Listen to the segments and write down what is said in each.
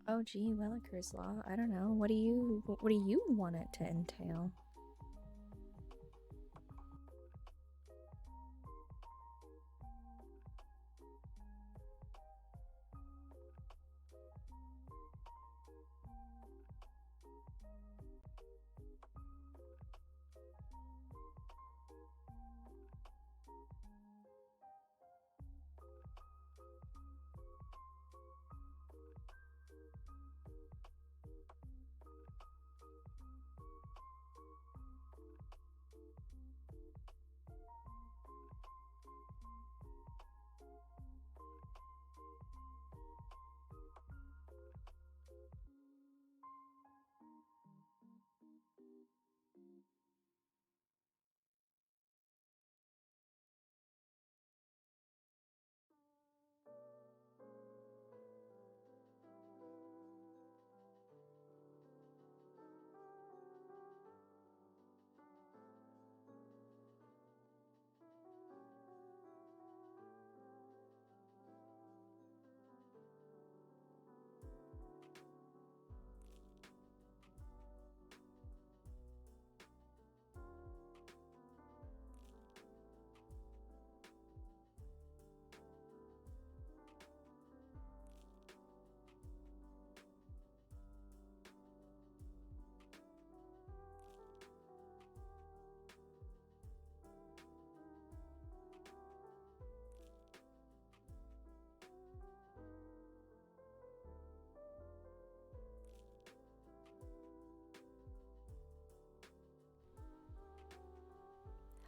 Oh gee, Welliker's Law. I don't know. What do you want it to entail?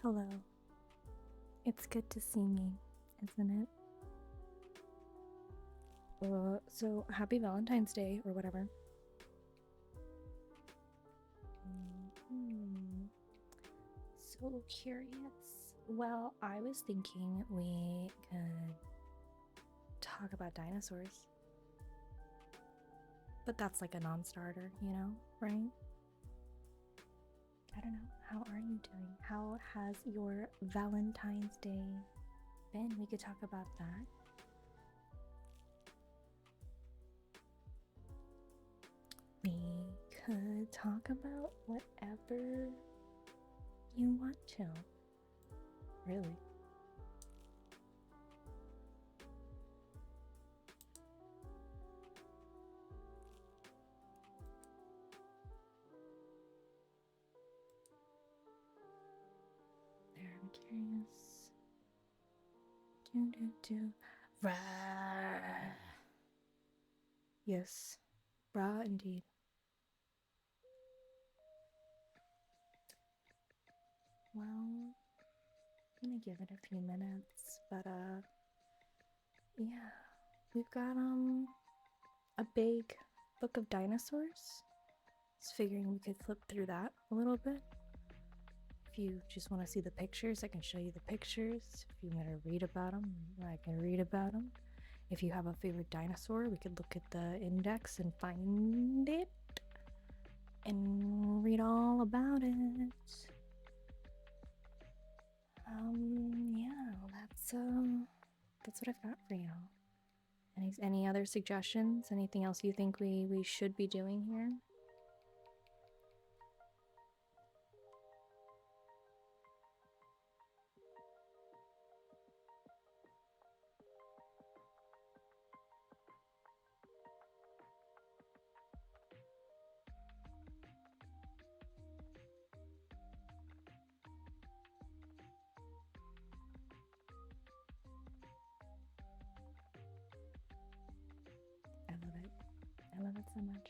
Hello. It's good to see me, isn't it? So happy Valentine's Day or whatever. So curious. Well, I was thinking we could talk about dinosaurs. But that's like a non-starter, you know, right? I don't know. How are you doing? How has your Valentine's Day been? We could talk about that. We could talk about whatever you want to. Really. There, I'm curious. Rah. Yes, rah indeed. Well, I'm gonna give it a few minutes, but yeah, we've got a big book of dinosaurs. Just figuring we could flip through that a little bit. If you just want to see the pictures, I can show you the pictures. If you want to read about them, I can read about them. If you have a favorite dinosaur, we could look at the index and find it and read all about it. Yeah, that's what I've got for you. Any other suggestions? Anything else you think we should be doing here? I love it. I love it so much.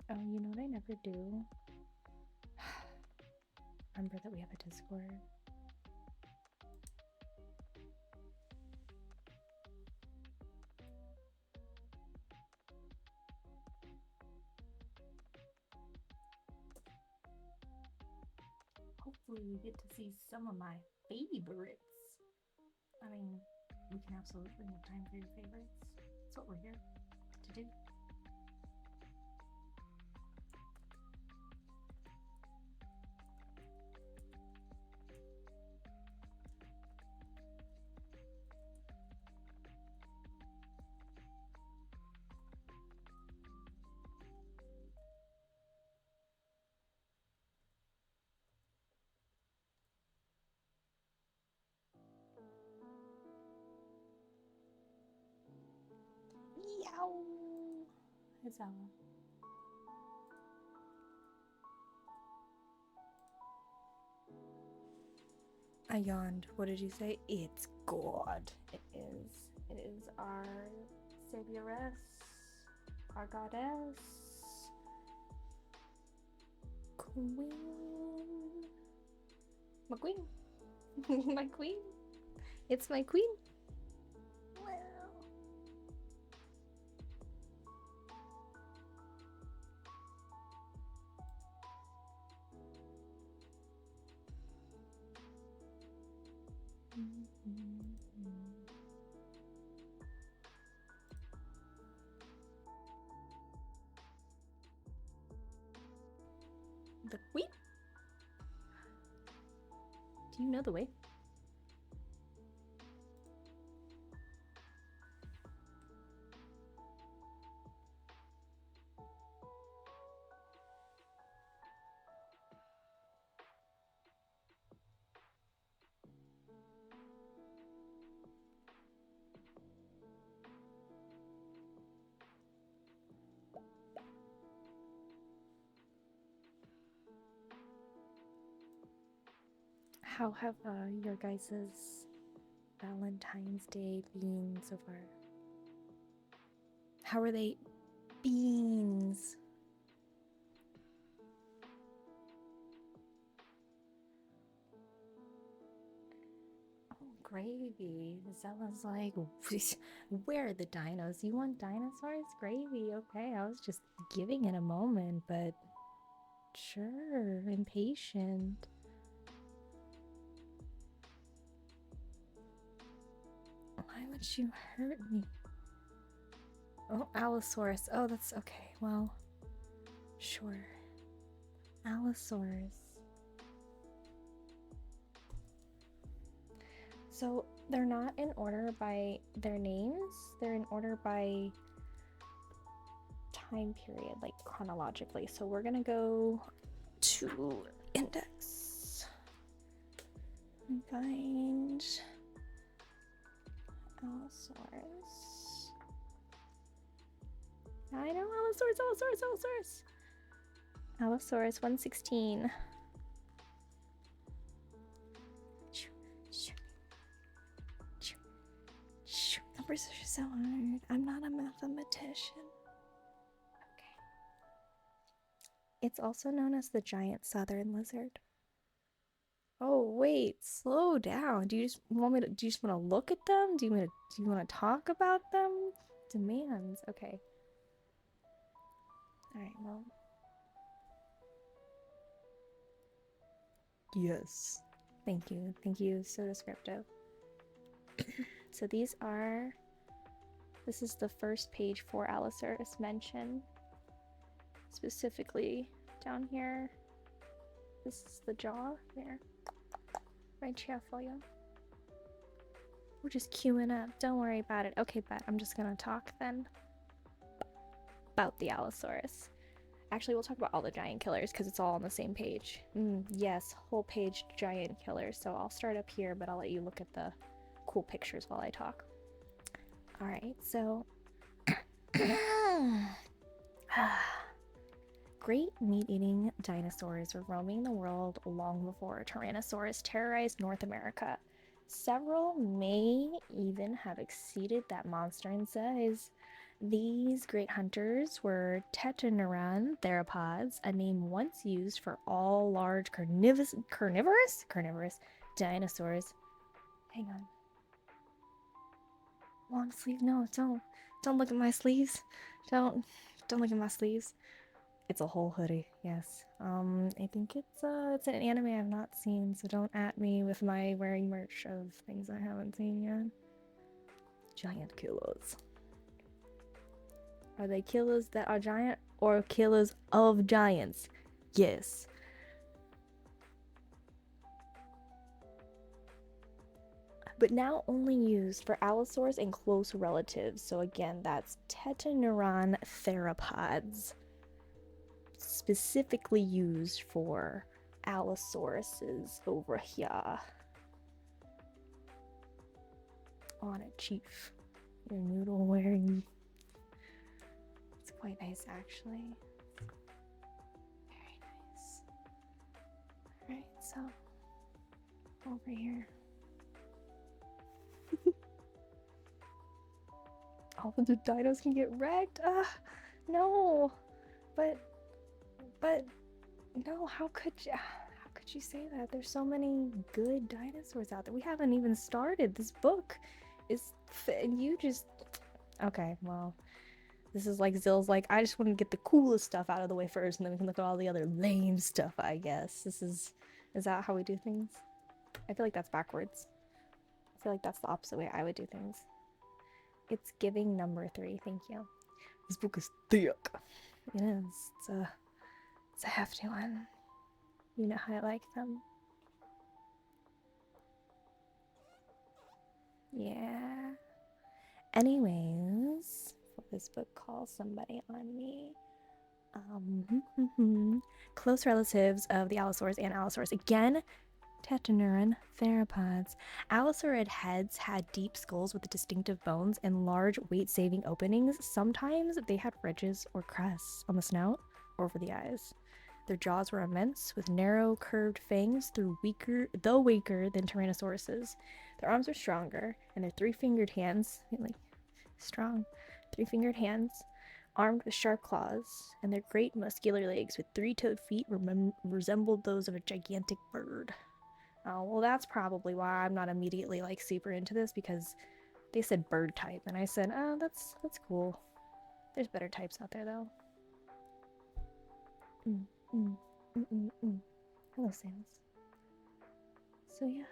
Oh, you know what I never do? Remember that we have a Discord. Hopefully you get to see some of my favorites. I mean, we can absolutely make time for your favorites. That's what we're here to do. Yow! It's Ella. I yawned. What did you say? It's God. It is. It is our savioress, our goddess, queen. My queen. My queen. It's my queen. Well. The queen? Do you know the way? How have your guys' Valentine's Day been so far? How are they? Beans. Oh, gravy. Zella's like, where are the dinos? You want dinosaurs? Gravy. Okay, I was just giving it a moment, but sure, impatient. Why would you hurt me? Oh, Allosaurus. Oh, that's okay. Well, sure. Allosaurus. So they're not in order by their names, they're in order by time period, like chronologically. So we're gonna go to index and find Allosaurus. I know Allosaurus. Allosaurus 116. Numbers are so hard. I'm not a mathematician. Okay. It's also known as the giant southern lizard. Oh wait, slow down. Do you just want to look at them? Do you want to talk about them? Demands. Okay. All right, well. Yes. Thank you. Thank you. So descriptive. So this is the first page for Allosaurus mention. Specifically down here. This is the jaw there. Right here for you. We're just queuing up. Don't worry about it. Okay, but I'm just gonna talk then about the Allosaurus. Actually, we'll talk about all the giant killers because it's all on the same page. Yes, whole page giant killers. So I'll start up here, but I'll let you look at the cool pictures while I talk. Alright, so great meat-eating dinosaurs were roaming the world long before Tyrannosaurus terrorized North America. Several may even have exceeded that monster in size. These great hunters were tetanauran theropods, a name once used for all large carnivorous dinosaurs. Hang on. Long sleeve? No, don't look at my sleeves. Don't look at my sleeves. It's a whole hoodie, yes. I think it's an anime I've not seen, so don't at me with my wearing merch of things I haven't seen yet. Giant killers. Are they killers that are giant or killers of giants? Yes. But now only used for allosaurs and close relatives. So again, that's tetaneuron theropods. Specifically used for allosauruses over here. On it, Chief. Your noodle wearing. It's quite nice, actually. Very nice. Alright, so over here. All of the dinos can get wrecked? No. But no, how could you say that? There's so many good dinosaurs out there. We haven't even started. This book is and you just okay, well, this is like Zill's like, I just want to get the coolest stuff out of the way first and then we can look at all the other lame stuff, I guess. Is that how we do things? I feel like that's backwards. I feel like that's the opposite way I would do things. It's giving number 3, thank you. This book is thick. It is. It's a hefty one. You know how I like them. Yeah. Anyways, this book calls somebody on me. Close relatives of the allosaurs and allosaurs. Again, tetaneuron theropods. Allosaurid heads had deep skulls with distinctive bones and large weight-saving openings. Sometimes they had ridges or crests on the snout or over the eyes. Their jaws were immense, with narrow, curved fangs, though weaker than Tyrannosaurus's. Their arms were stronger, and their three-fingered hands, three-fingered hands, armed with sharp claws, and their great muscular legs with three-toed feet resembled those of a gigantic bird. Oh, well, that's probably why I'm not immediately like super into this, because they said bird type, and I said, oh, that's cool. There's better types out there, though. Hello, Samus. So yeah,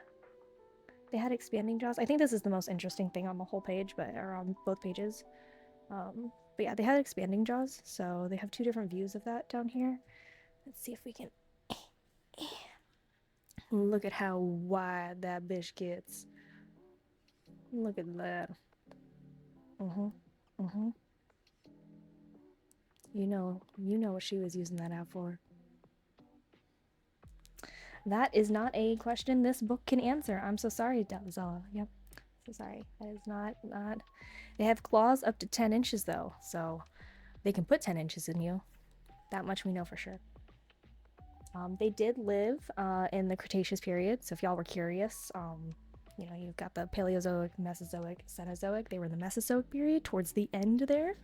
they had expanding jaws. I think this is the most interesting thing on the whole page, or on both pages. But yeah, they had expanding jaws, so they have 2 different views of that down here. Let's see if we can look at how wide that bitch gets. Look at that. You know what she was using that out for. That is not a question this book can answer. I'm so sorry, Zella. Yep. So sorry. That is not. They have claws up to 10 inches, though, so they can put 10 inches in you. That much we know for sure. They did live in the Cretaceous period, so if y'all were curious, you know, you've got the Paleozoic, Mesozoic, Cenozoic. They were in the Mesozoic period towards the end there.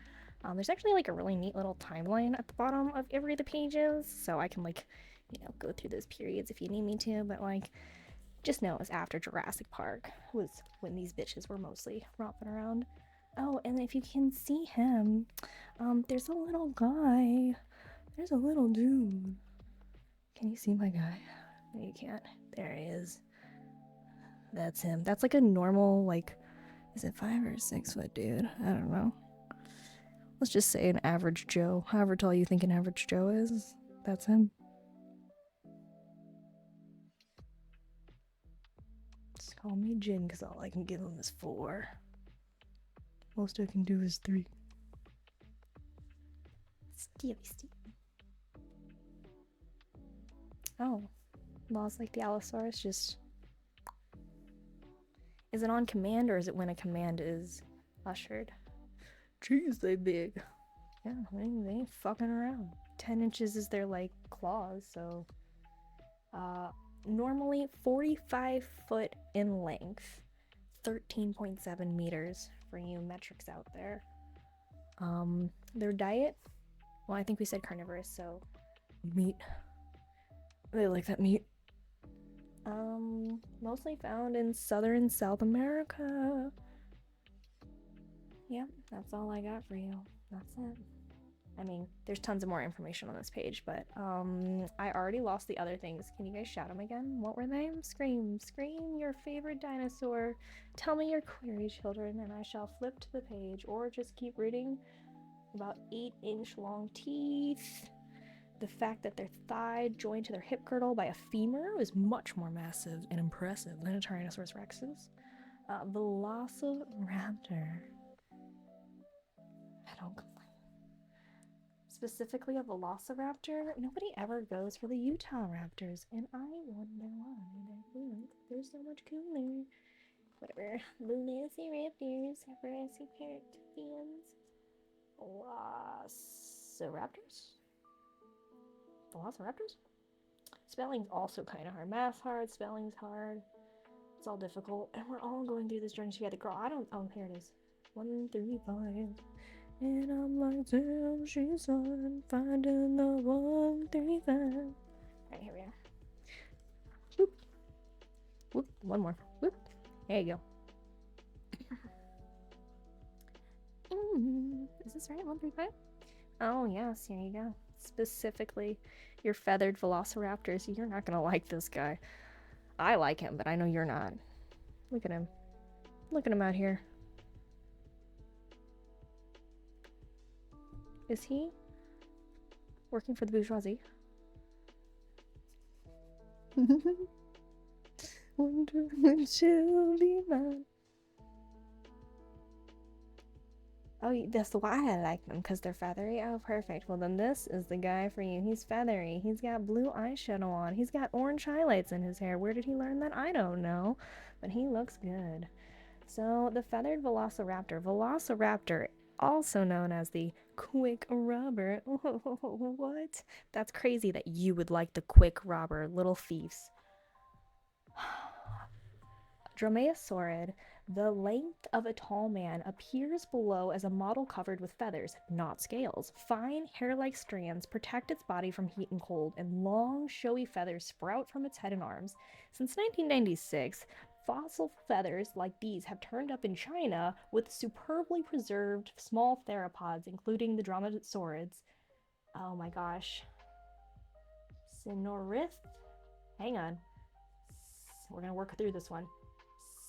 There's actually like a really neat little timeline at the bottom of every of the pages, so I can like, you know, go through those periods if you need me to, but like, just know it was after Jurassic Park was when these bitches were mostly romping around. Oh, and if you can see him, there's a little guy. There's a little dude. Can you see my guy? No, you can't. There he is. That's him. That's like a normal, like, is it 5 or 6 foot dude? I don't know. Let's just say an average Joe. However tall you think an average Joe is, that's him. Just call me Jin, because all I can give him is 4. Most I can do is 3. Stevie. Oh, laws like the Allosaurus just... Is it on command, or is it when a command is ushered? Jeez, they big. Yeah, they ain't fucking around. 10 inches is their, like, claws, so... normally 45 foot in length. 13.7 meters for you metrics out there. Their diet... Well, I think we said carnivorous, so... Meat. They like that meat. Mostly found in southern South America. Yep, that's all I got for you. That's it. I mean, there's tons of more information on this page, but I already lost the other things. Can you guys shout them again? What were they? Scream, scream your favorite dinosaur. Tell me your query, children, and I shall flip to the page, or just keep reading about 8-inch long teeth. The fact that their thigh joined to their hip girdle by a femur is much more massive and impressive than a Tyrannosaurus rex's. Velociraptor. I don't complain. Specifically a velociraptor, nobody ever goes for the Utah Raptors, and I wonder why. They're so much cooler. Whatever. Velociraptors, Jurassic Park fans. Velociraptors? Velociraptors? Spelling's also kind of hard. Math's hard, spelling's hard. It's all difficult, and we're all going through this journey together. Girl, I don't. Oh, here it is. 1 through 5. And I'm like, damn, she's on finding the 1 3 5. Alright, here we are. Whoop. Whoop. One more. Whoop. There you go. Is this right? 1 3 5? Oh, yes, here you go. Specifically, your feathered velociraptors. You're not gonna like this guy. I like him, but I know you're not. Look at him. Look at him out here. Is he working for the bourgeoisie? Wonder when she'll be mine. Oh, that's why I like them, because they're feathery. Oh, perfect. Well, then this is the guy for you. He's feathery. He's got blue eyeshadow on. He's got orange highlights in his hair. Where did he learn that? I don't know. But he looks good. So, the feathered velociraptor. Velociraptor, also known as the quick robber. What? That's crazy that you would like the quick robber. Little thieves. Dromaeosaurid, the length of a tall man, appears below as a model covered with feathers, not scales. Fine, hair-like strands protect its body from heat and cold, and long, showy feathers sprout from its head and arms. Since 1996, fossil feathers like these have turned up in China with superbly preserved small theropods, including the dromaeosaurids. Oh my gosh. Sinorith? Hang on. We're gonna work through this one.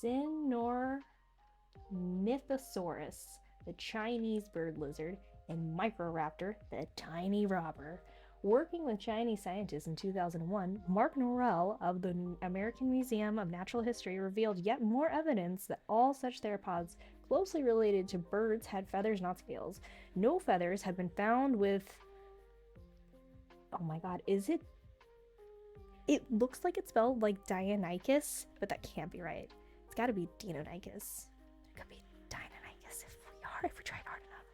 Sinornithosaurus, the Chinese bird lizard, and Microraptor, the tiny robber. Working with Chinese scientists in 2001, Mark Norrell of the American Museum of Natural History revealed yet more evidence that all such theropods closely related to birds had feathers, not scales. No feathers had been found with... Oh my god, is it... It looks like it's spelled like Deinonychus, but that can't be right. It's gotta be Deinonychus. It could be Deinonychus if we tried hard enough.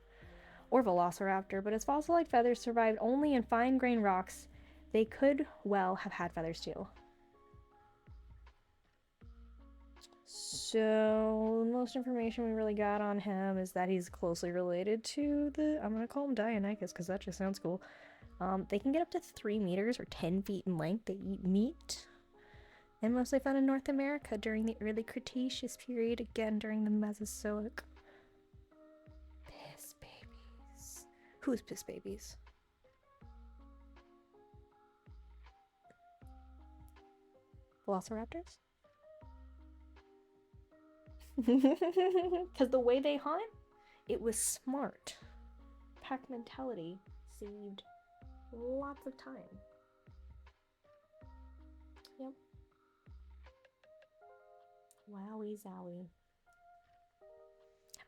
Or Velociraptor, but as fossil-like feathers survived only in fine-grained rocks, they could well have had feathers too. So, most information we really got on him is that he's closely related to the... I'm gonna call him Deinonychus because that just sounds cool. They can get up to 3 meters or 10 feet in length. They eat meat. And mostly found in North America during the early Cretaceous period, again during the Mesozoic. Piss babies. Who's piss babies? Velociraptors? Because the way they hunt, it was smart. Pack mentality saved lots of time. Yep. Wowie zowie.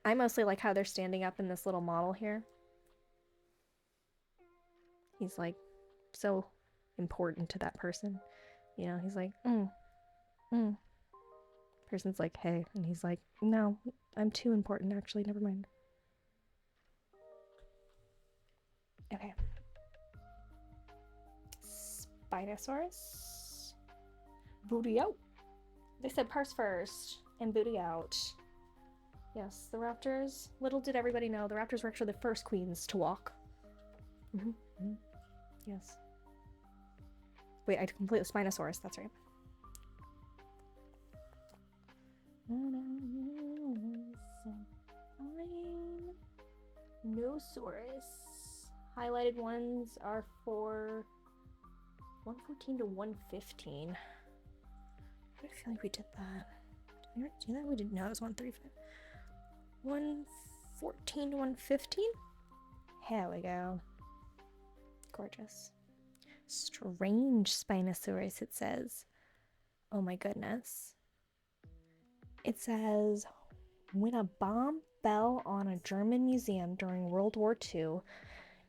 I mostly like how they're standing up in this little model here. He's like so important to that person. You know, he's like, Person's like, hey, and he's like, no, I'm too important actually, never mind. Okay. Spinosaurus. Booty out. They said parse first and booty out. Yes, the raptors. Little did everybody know, the raptors were actually the first queens to walk. Yes. Wait, I completely Spinosaurus, that's right. Nosaurus. highlighted ones are for 114 to 115. I feel like we did that. Did we already do that? We didn't know it was 135. 114 to 115? Here we go. Gorgeous. Strange Spinosaurus, it says. Oh my goodness. It says, when a bomb fell on a German museum during World War II,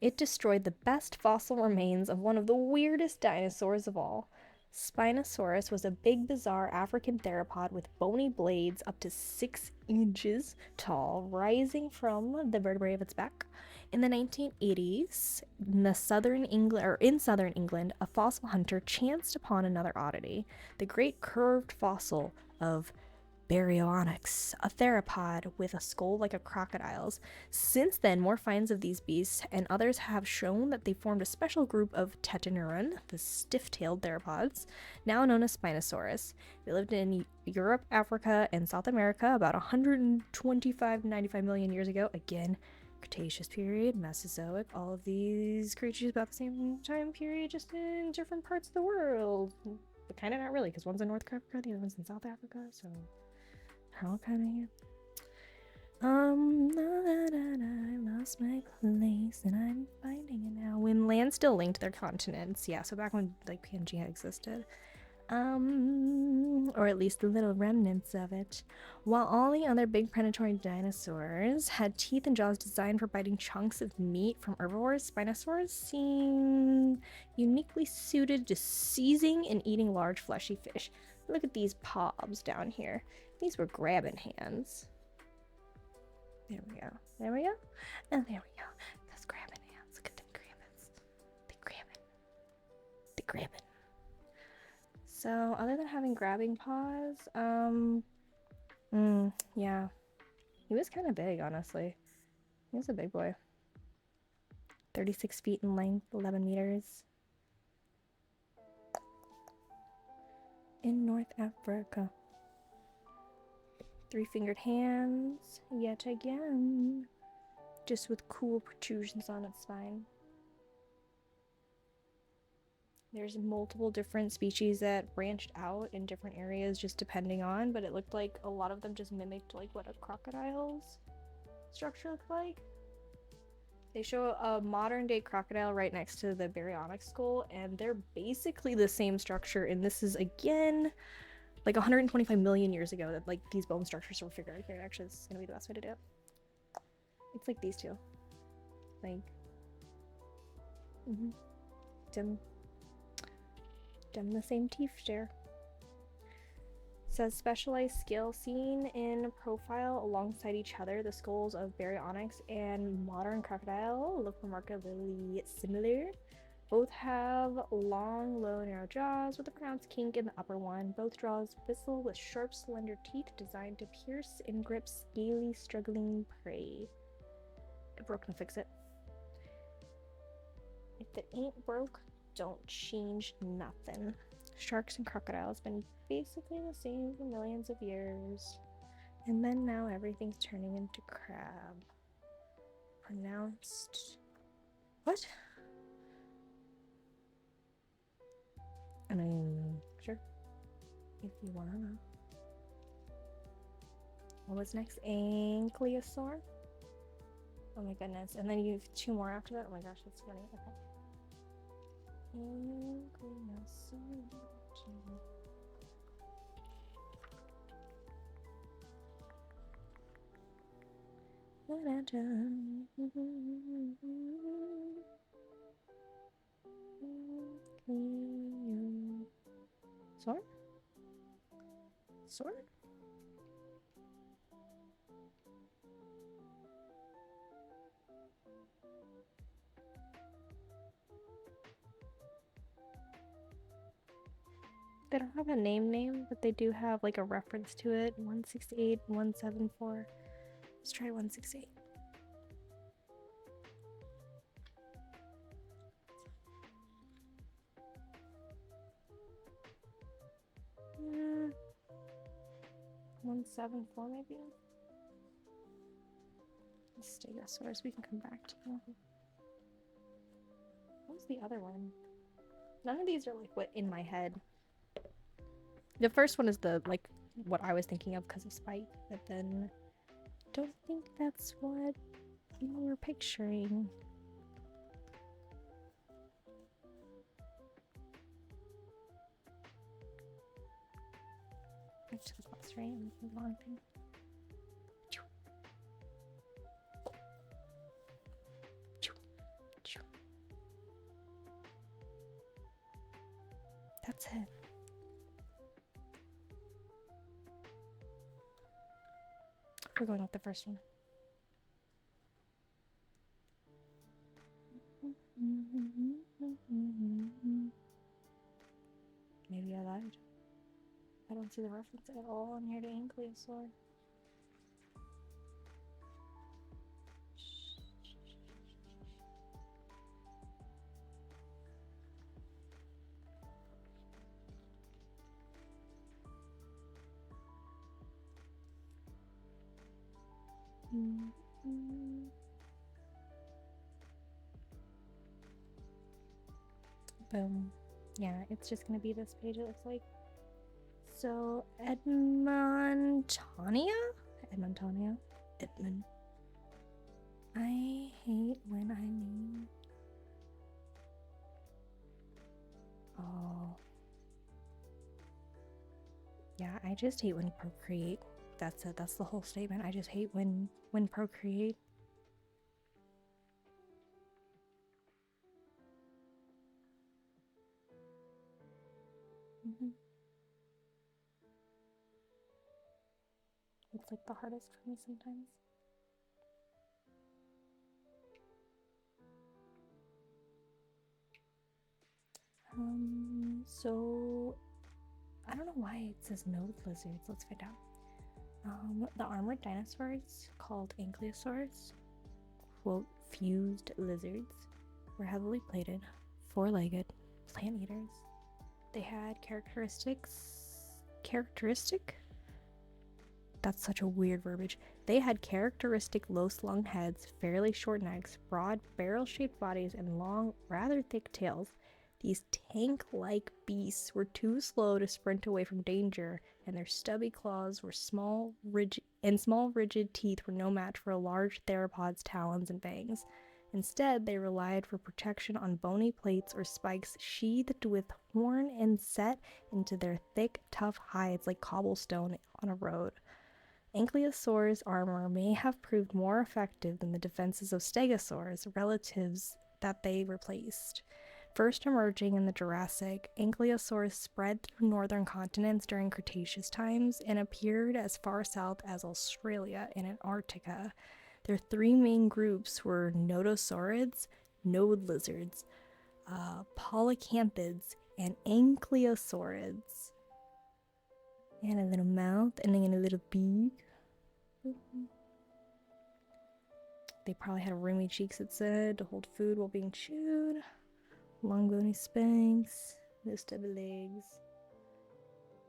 it destroyed the best fossil remains of one of the weirdest dinosaurs of all. Spinosaurus was a big, bizarre African theropod with bony blades up to 6 inches tall, rising from the vertebrae of its back. In the 1980s, in southern England, a fossil hunter chanced upon another oddity: the great curved fossil of Baryonyx, a theropod with a skull like a crocodile's. Since then, more finds of these beasts and others have shown that they formed a special group of Tetaneuron, the stiff-tailed theropods, now known as Spinosaurus. They lived in Europe, Africa, and South America about 125 to 95 million years ago. Again, Cretaceous period, Mesozoic, all of these creatures about the same time period, just in different parts of the world. But kind of not really, because one's in North Africa, the other one's in South Africa, so they're all kind of here. Now that I lost my place and I'm finding it now. When land still linked their continents, yeah, so back when like Pangea existed. Or at least the little remnants of it. While all the other big predatory dinosaurs had teeth and jaws designed for biting chunks of meat from herbivores, Spinosaurus seemed uniquely suited to seizing and eating large fleshy fish. Look at these paws down here. These were grabbing hands. There we go. There we go. And there we go. Those grabbing hands. Look at them grabbing. They grabbing. They grabbing. So, other than having grabbing paws, yeah. He was kind of big, honestly. He was a big boy. 36 feet in length, 11 meters. In North Africa. 3-fingered hands, yet again. Just with cool protrusions on its spine. There's multiple different species that branched out in different areas just depending on, but it looked like a lot of them just mimicked like what a crocodile's structure looked like. They show a modern day crocodile right next to the Baryonyx skull, and they're basically the same structure, and this is again like 125 million years ago that like these bone structures were figured out. Here actually is gonna be the best way to do it. It's like these two. Like them the same teeth there. Says specialized skill seen in profile alongside each other. The skulls of Baryonyx and modern crocodile look remarkably similar. Both have long, low, narrow jaws with a pronounced kink in the upper one. Both jaws bristle with sharp, slender teeth designed to pierce and grip scaly, struggling prey. If broke, then fix it. If it ain't broke, don't change nothing. Sharks and crocodiles been basically the same for millions of years. And then now everything's turning into crab. Pronounced... What? I mean, sure. If you wanna know. What was next? Ankylosaur? Oh my goodness. And then you have 2 more after that? Oh my gosh, that's funny. Okay. Sword? Sword? They don't have a name, but they do have like a reference to it. 168, 174. Let's try 168. Yeah. 174 maybe? Stegosaurus, we can come back to them. What was the other one? None of these are like what in my head. The first one is the like what I was thinking of because of Spike, but then don't think that's what you were picturing. To the box, right? The long thing. That's it. We're going with the first one. Maybe I lied. I don't see the reference at all on here to Ankylosaur. Boom. Yeah, it's just gonna be this page, it looks like. So, Edmontonia? Edmond. I hate when I name. Oh. Yeah, I just hate when procreate. That's it. That's the whole statement. I just hate when procreate. It's like the hardest for me sometimes. So I don't know why it says node lizards. Let's find out. The armored dinosaurs called ankylosaurs, quote, fused lizards, were heavily plated, four-legged, plant eaters. They had characteristic? That's such a weird verbiage. They had characteristic low-slung heads, fairly short necks, broad barrel-shaped bodies, and long, rather thick tails. These tank-like beasts were too slow to sprint away from danger, and their stubby claws were small, rigid teeth were no match for a large theropod's talons and fangs. Instead, they relied for protection on bony plates or spikes sheathed with horn and set into their thick, tough hides like cobblestone on a road. Ankylosaur's armor may have proved more effective than the defenses of stegosaurs, relatives that they replaced. First emerging in the Jurassic, ankylosaurs spread through northern continents during Cretaceous times and appeared as far south as Australia and Antarctica. Their three main groups were nodosaurids, node lizards, polycanthids, and ankylosaurids. And a little mouth and then a little beak. They probably had roomy cheeks, it said, to hold food while being chewed. Long bony spikes, no stubby legs.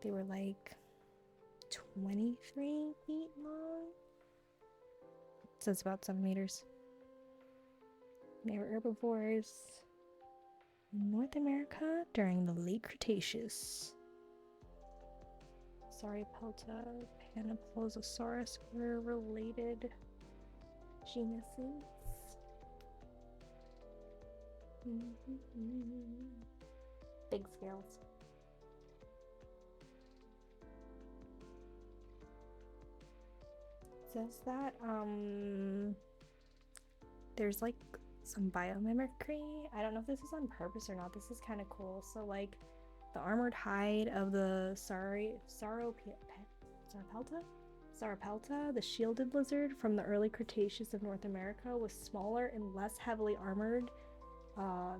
They were like 23 feet long. So it's about 7 meters. They were herbivores in North America during the late Cretaceous. Sauropelta, Panaplosaurus were related genuses. Big scales. It says that there's like some biomimicry. I don't know if this is on purpose or not. This is kind of cool. So like the armored hide of the Sauropelta, the shielded lizard from the early Cretaceous of North America, was smaller and less heavily armored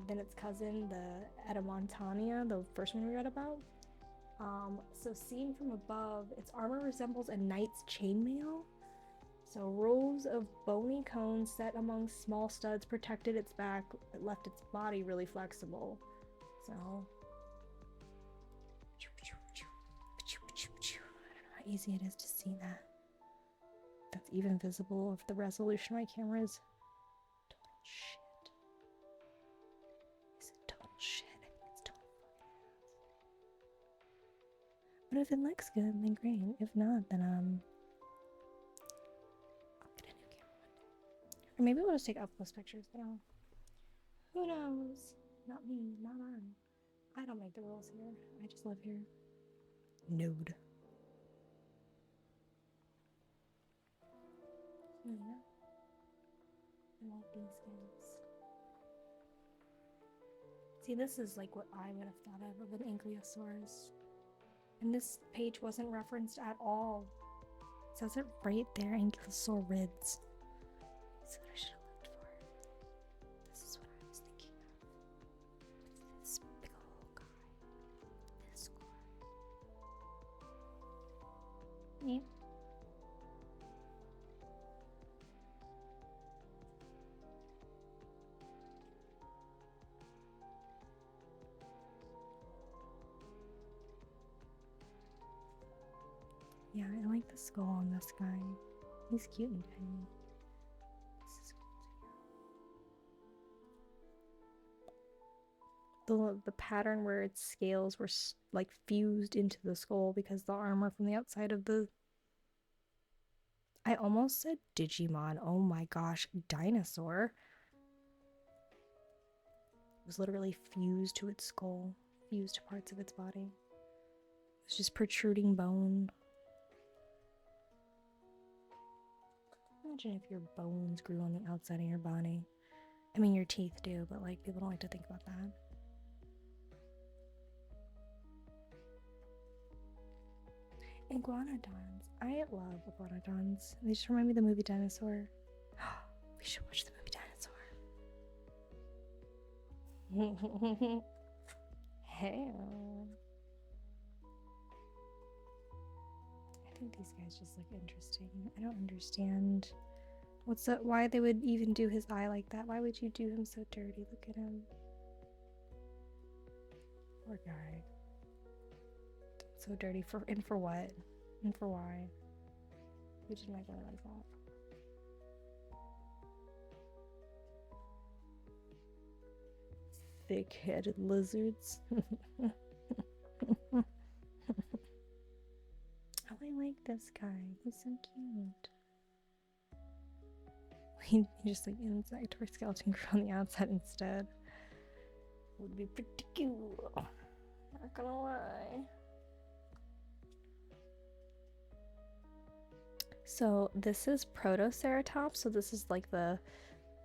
than its cousin, the Edmontonia, the first one we read about. So seen from above, its armor resembles a knight's chainmail. So rows of bony cones set among small studs protected its back, but left its body really flexible. So I don't know how easy it is to see that. That's even visible if the resolution of my camera is total shit. But if it looks good, then great. If not, then I'll get a new camera one day. Or maybe we'll just take up close pictures. I don't know. Who knows? Not me, not I don't make the rules here. I just live here. Nude. So yeah. I like these guys. See, this is like what I would have thought of an ankylosaurus. And this page wasn't referenced at all. It says it right there, ankylosaurids. That's what I should have looked for. This is what I was thinking of. This big old guy. This guy. Yeah. Yeah, I like the skull on this guy. He's cute and tiny. This is cool. The pattern where its scales were like fused into the skull because the armor from the outside of the... I almost said Digimon. Oh my gosh, dinosaur. It was literally fused to its skull, fused to parts of its body. It's just protruding bone. Imagine if your bones grew on the outside of your body. I mean, your teeth do, but like people don't like to think about that. Iguanodons. I love iguanodons. They just remind me of the movie Dinosaur. We should watch the movie Dinosaur. Hey. I think these guys just look interesting. I don't understand why they would even do his eye like that. Why would you do him so dirty? Look at him. Poor guy. So dirty for what? And for why? We didn't make it like that. Thick-headed lizards. Oh, I like this guy. He's so cute. He just like inside or skeleton grew on the outside instead. Would be pretty cute. Not gonna lie. So this is Protoceratops. So this is like the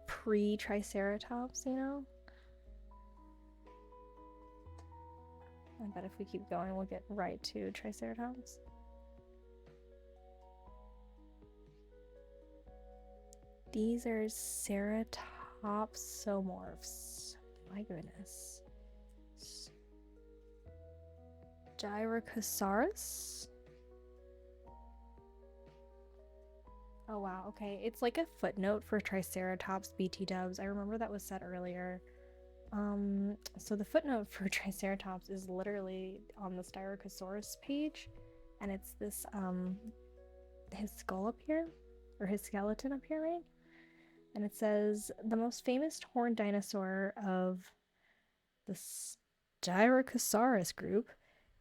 pre-Triceratops, you know? I bet if we keep going, we'll get right to Triceratops. These are Ceratopsomorphs. My goodness. Gyrocosaurus? Oh wow, okay. It's like a footnote for Triceratops BT dubs. I remember that was said earlier. So the footnote for Triceratops is literally on the Styracosaurus page, and it's this his skull up here, or his skeleton up here, right? And it says the most famous horned dinosaur of the Styracosaurus group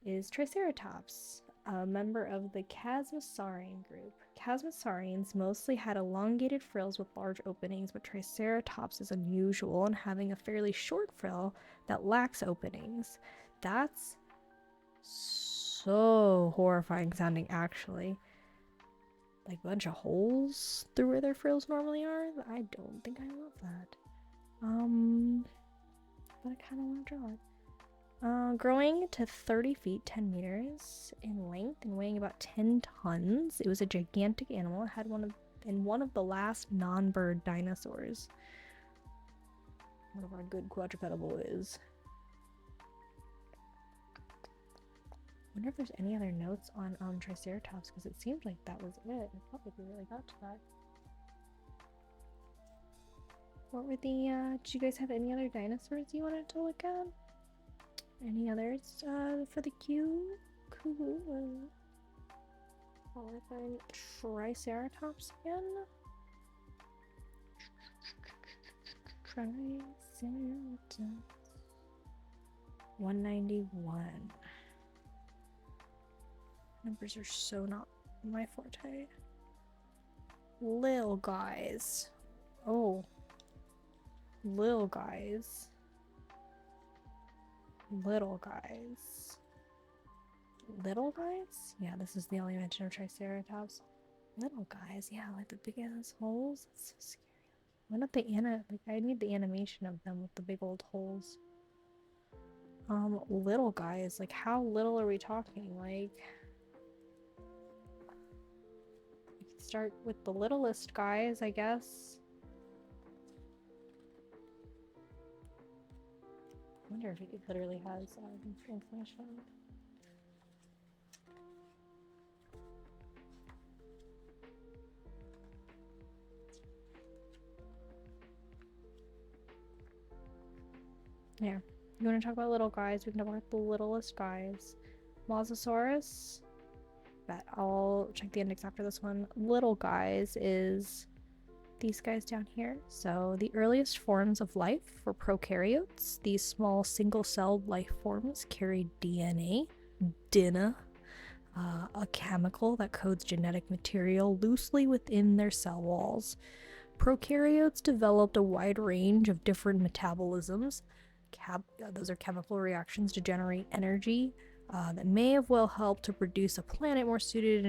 is Triceratops, a member of the Chasmosaurian group. Chasmosaurians mostly had elongated frills with large openings, but Triceratops is unusual in having a fairly short frill that lacks openings. That's so horrifying sounding, actually. Like a bunch of holes through where their frills normally are. I don't think I love that. But I kind of want to draw it. Growing to 30 feet, 10 meters in length and weighing about 10 tons. It was a gigantic animal. It had one of the last non-bird dinosaurs. Whatever a good quadrupedal is. I wonder if there's any other notes on Triceratops, because it seemed like that was it. I thought we really got to that. What were the, did you guys have any other dinosaurs you wanted to look at? Any others for the queue? Cool. I'll find Triceratops again. Triceratops. 191. Numbers are so not my forte. Lil guys. Oh. Lil guys. Little guys. Little guys? Yeah, this is the only mention of Triceratops. Little guys, yeah, like the big ass holes. That's so scary. Why not the I need the animation of them with the big old holes. Little guys, like how little are we talking? Like we could start with the littlest guys, I guess. I wonder if it literally has information. Here, you want to talk about little guys? We can talk about the littlest guys. Mosasaurus. Bet I'll check the index after this one. Little guys is these guys down here. So the earliest forms of life were prokaryotes. These small single-celled life forms carried DNA, DINA, a chemical that codes genetic material loosely within their cell walls. Prokaryotes developed a wide range of different metabolisms. Those are chemical reactions to generate energy that may have well helped to produce a planet more suited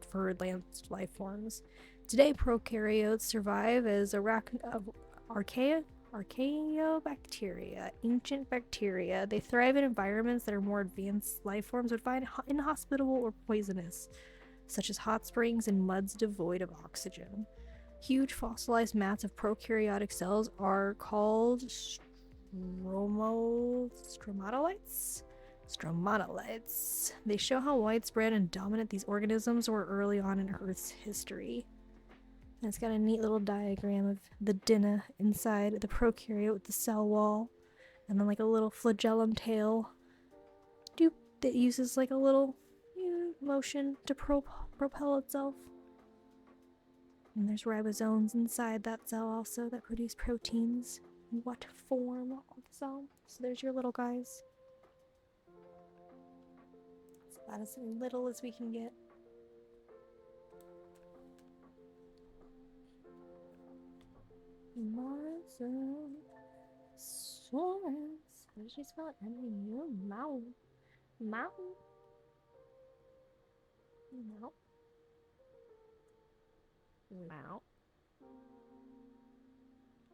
for advanced life forms. Today, prokaryotes survive as archaeobacteria, ancient bacteria. They thrive in environments that are more advanced life forms would find inhospitable or poisonous, such as hot springs and muds devoid of oxygen. Huge fossilized mats of prokaryotic cells are called stromatolites. Stromatolites. They show how widespread and dominant these organisms were early on in Earth's history. And it's got a neat little diagram of the DINA inside the prokaryote with the cell wall, and then like a little flagellum tail that uses like a little motion to propel itself. And there's ribosomes inside that cell also that produce proteins. What form of the cell? So there's your little guys. It's about as little as we can get. Mosasaurus. How did you spell it? Mouse.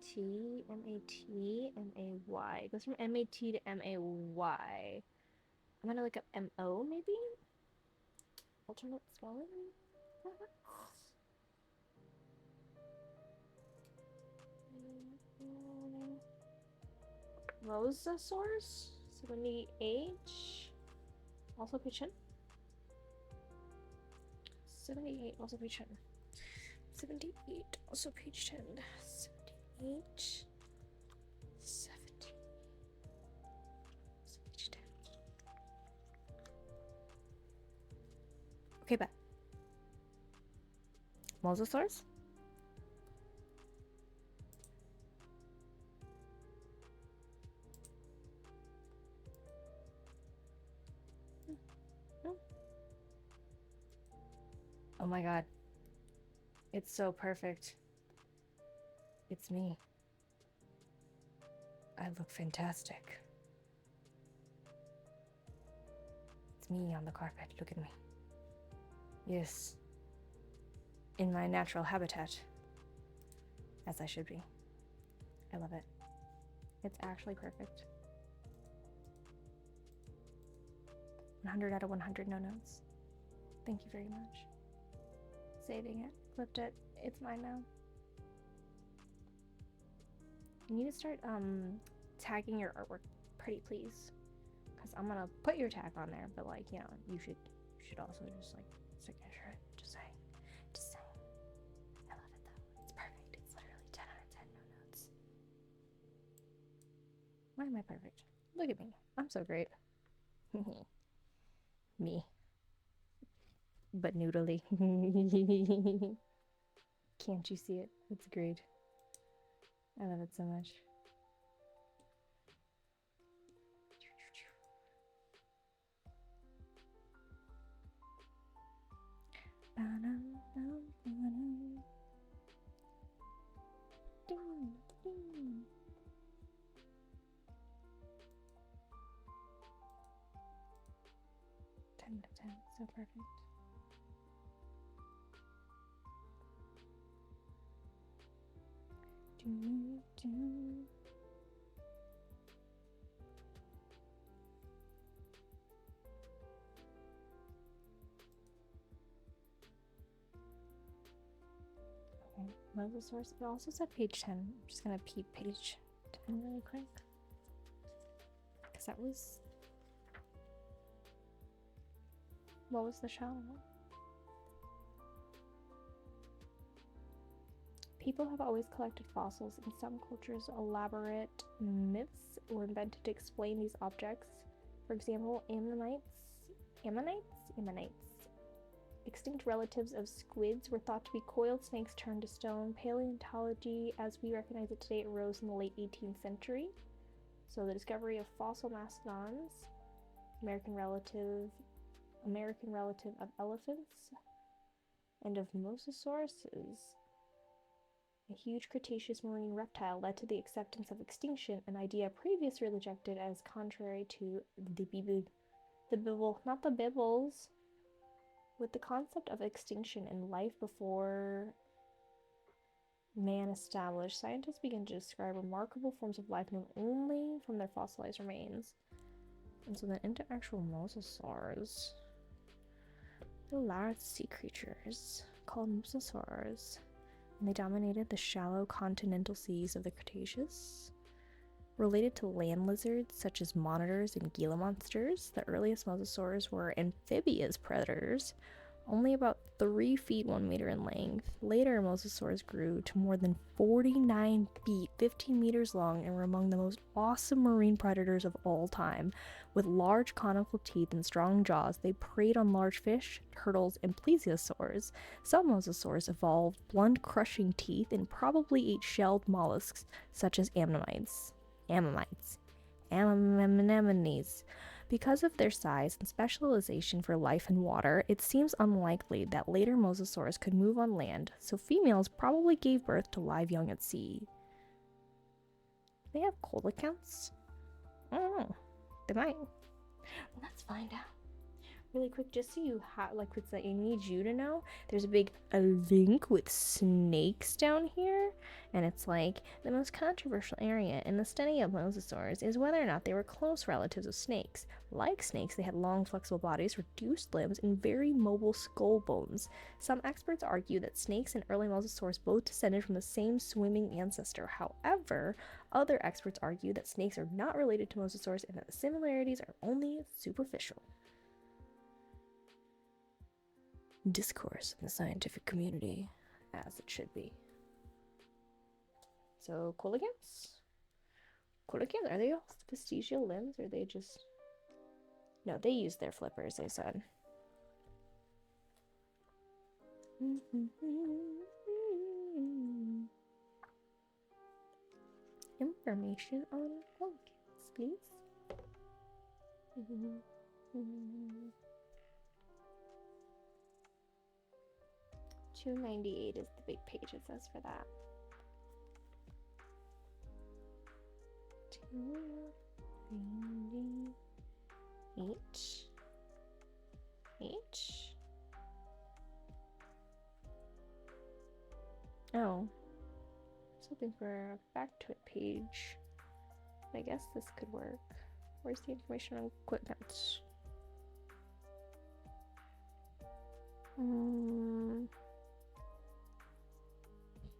T-M-A-T-M-A-Y. It goes from M-A-T to M-A-Y. I'm gonna look up M-O, maybe? Alternate spelling? Mosasaurus? 78. Also page 10. 78, also page 10. 78, also page 10. 78. 70. Also page 10. Okay, back. Mosasaurus? Oh my god. It's so perfect. It's me. I look fantastic. It's me on the carpet. Look at me. Yes. In my natural habitat. As I should be. I love it. It's actually perfect. 100 out of 100 no notes. Thank you very much. Saving it. Clipped it. It's mine now. You need to start tagging your artwork pretty please. Because I'm gonna put your tag on there, but like, you know, you should also just like signature it. Just saying. Just saying. I love it though. It's perfect. It's literally 10 out of 10 no notes. Why am I perfect? Look at me. I'm so great. Me. But noodly. Can't you see it? It's great. I love it so much. 10 to 10, so perfect. Okay, Mosasaurus. It also said page 10. I'm just gonna peep page 10 really quick. Because that was. What was the show? People have always collected fossils. In some cultures, elaborate myths were invented to explain these objects. For example, ammonites. Extinct relatives of squids were thought to be coiled snakes turned to stone. Paleontology, as we recognize it today, arose in the late 18th century. So the discovery of fossil mastodons, American relative of elephants, and of mosasauruses. A huge Cretaceous marine reptile led to the acceptance of extinction, an idea previously rejected as contrary to the Bible, not the Bibbles. With the concept of extinction and life before man established, scientists began to describe remarkable forms of life known only from their fossilized remains. And so then into actual mosasaurs. The large sea creatures called mosasaurs, and they dominated the shallow continental seas of the Cretaceous. Related to land lizards such as monitors and Gila monsters, the earliest mosasaurs were amphibious predators, only about 3 feet 1 meter in length. Later, mosasaurs grew to more than 49 feet, 15 meters long, and were among the most awesome marine predators of all time. With large conical teeth and strong jaws, they preyed on large fish, turtles, and plesiosaurs. Some mosasaurs evolved blunt, crushing teeth and probably ate shelled mollusks such as anemones. Because of their size and specialization for life in water, it seems unlikely that later mosasaurs could move on land, so females probably gave birth to live young at sea. They have coelacanths? I don't know. They might. Let's find out. Really quick, just so you have, like, what's that I need you to know, there's a big link with snakes down here, and it's like, the most controversial area in the study of mosasaurs is whether or not they were close relatives of snakes. Like snakes, they had long, flexible bodies, reduced limbs, and very mobile skull bones. Some experts argue that snakes and early mosasaurs both descended from the same swimming ancestor. However, other experts argue that snakes are not related to mosasaurs and that the similarities are only superficial. Discourse in the scientific community, as it should be. So, coelacanths? Coelacanths, are they all vestigial limbs, or are they just... No, they use their flippers, they said. Information on coelacanths, please. 298 is the big page it says for that. 298. Oh. I was hoping for a back to it page. I guess this could work. Where's the information on coelacanths?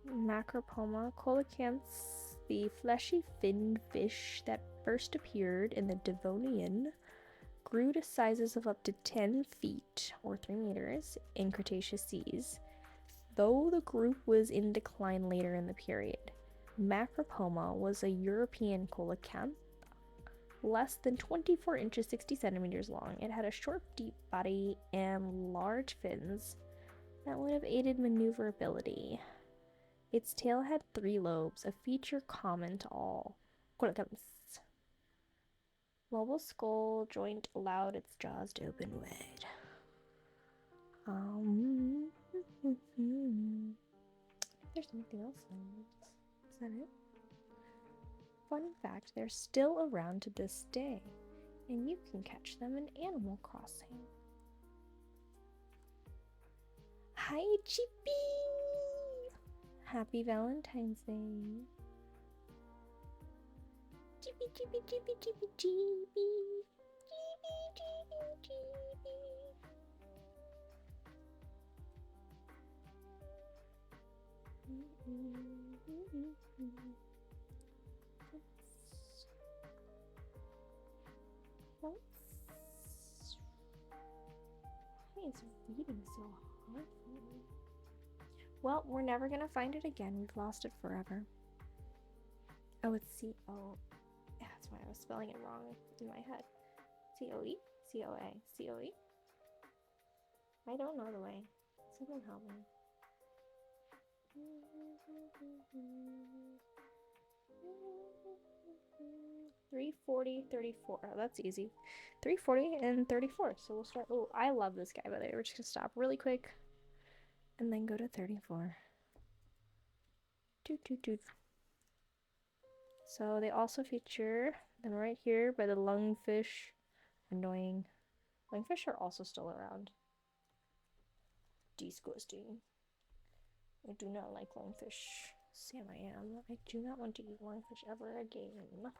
Macropoma, coelacanths, the fleshy finned fish that first appeared in the Devonian, grew to sizes of up to 10 feet, or 3 meters, in Cretaceous seas, though the group was in decline later in the period. Macropoma was a European coelacanth, less than 24 inches 60 centimeters long. It had a short, deep body and large fins that would have aided maneuverability. Its tail had 3 lobes, a feature common to all coelacanths. Mobile skull joint allowed its jaws to open wide. There's something else on this. Is that it? Fun fact, they're still around to this day, and you can catch them in Animal Crossing. Hi, Chippy! Happy Valentine's Day. Chippy, chippy, chippy, chippy, chippy. Chippy, chippy, chippy. Why is reading so hard for me? Well, we're never gonna find it again. We've lost it forever. Oh, it's C-O. Yeah, that's why I was spelling it wrong in my head. C-O-E? C-O-A. C-O-E? I don't know the way. Someone help me. 340, 34. Oh, that's easy. 340 and 34. So we'll start. Oh, I love this guy, by the way. We're just gonna stop really quick and then go to 34. Doot, doot, doot. So they also feature, then right here by the lungfish. Annoying. Lungfish are also still around. Disgusting. I do not like lungfish. Sam, I am. I do not want to eat lungfish ever again.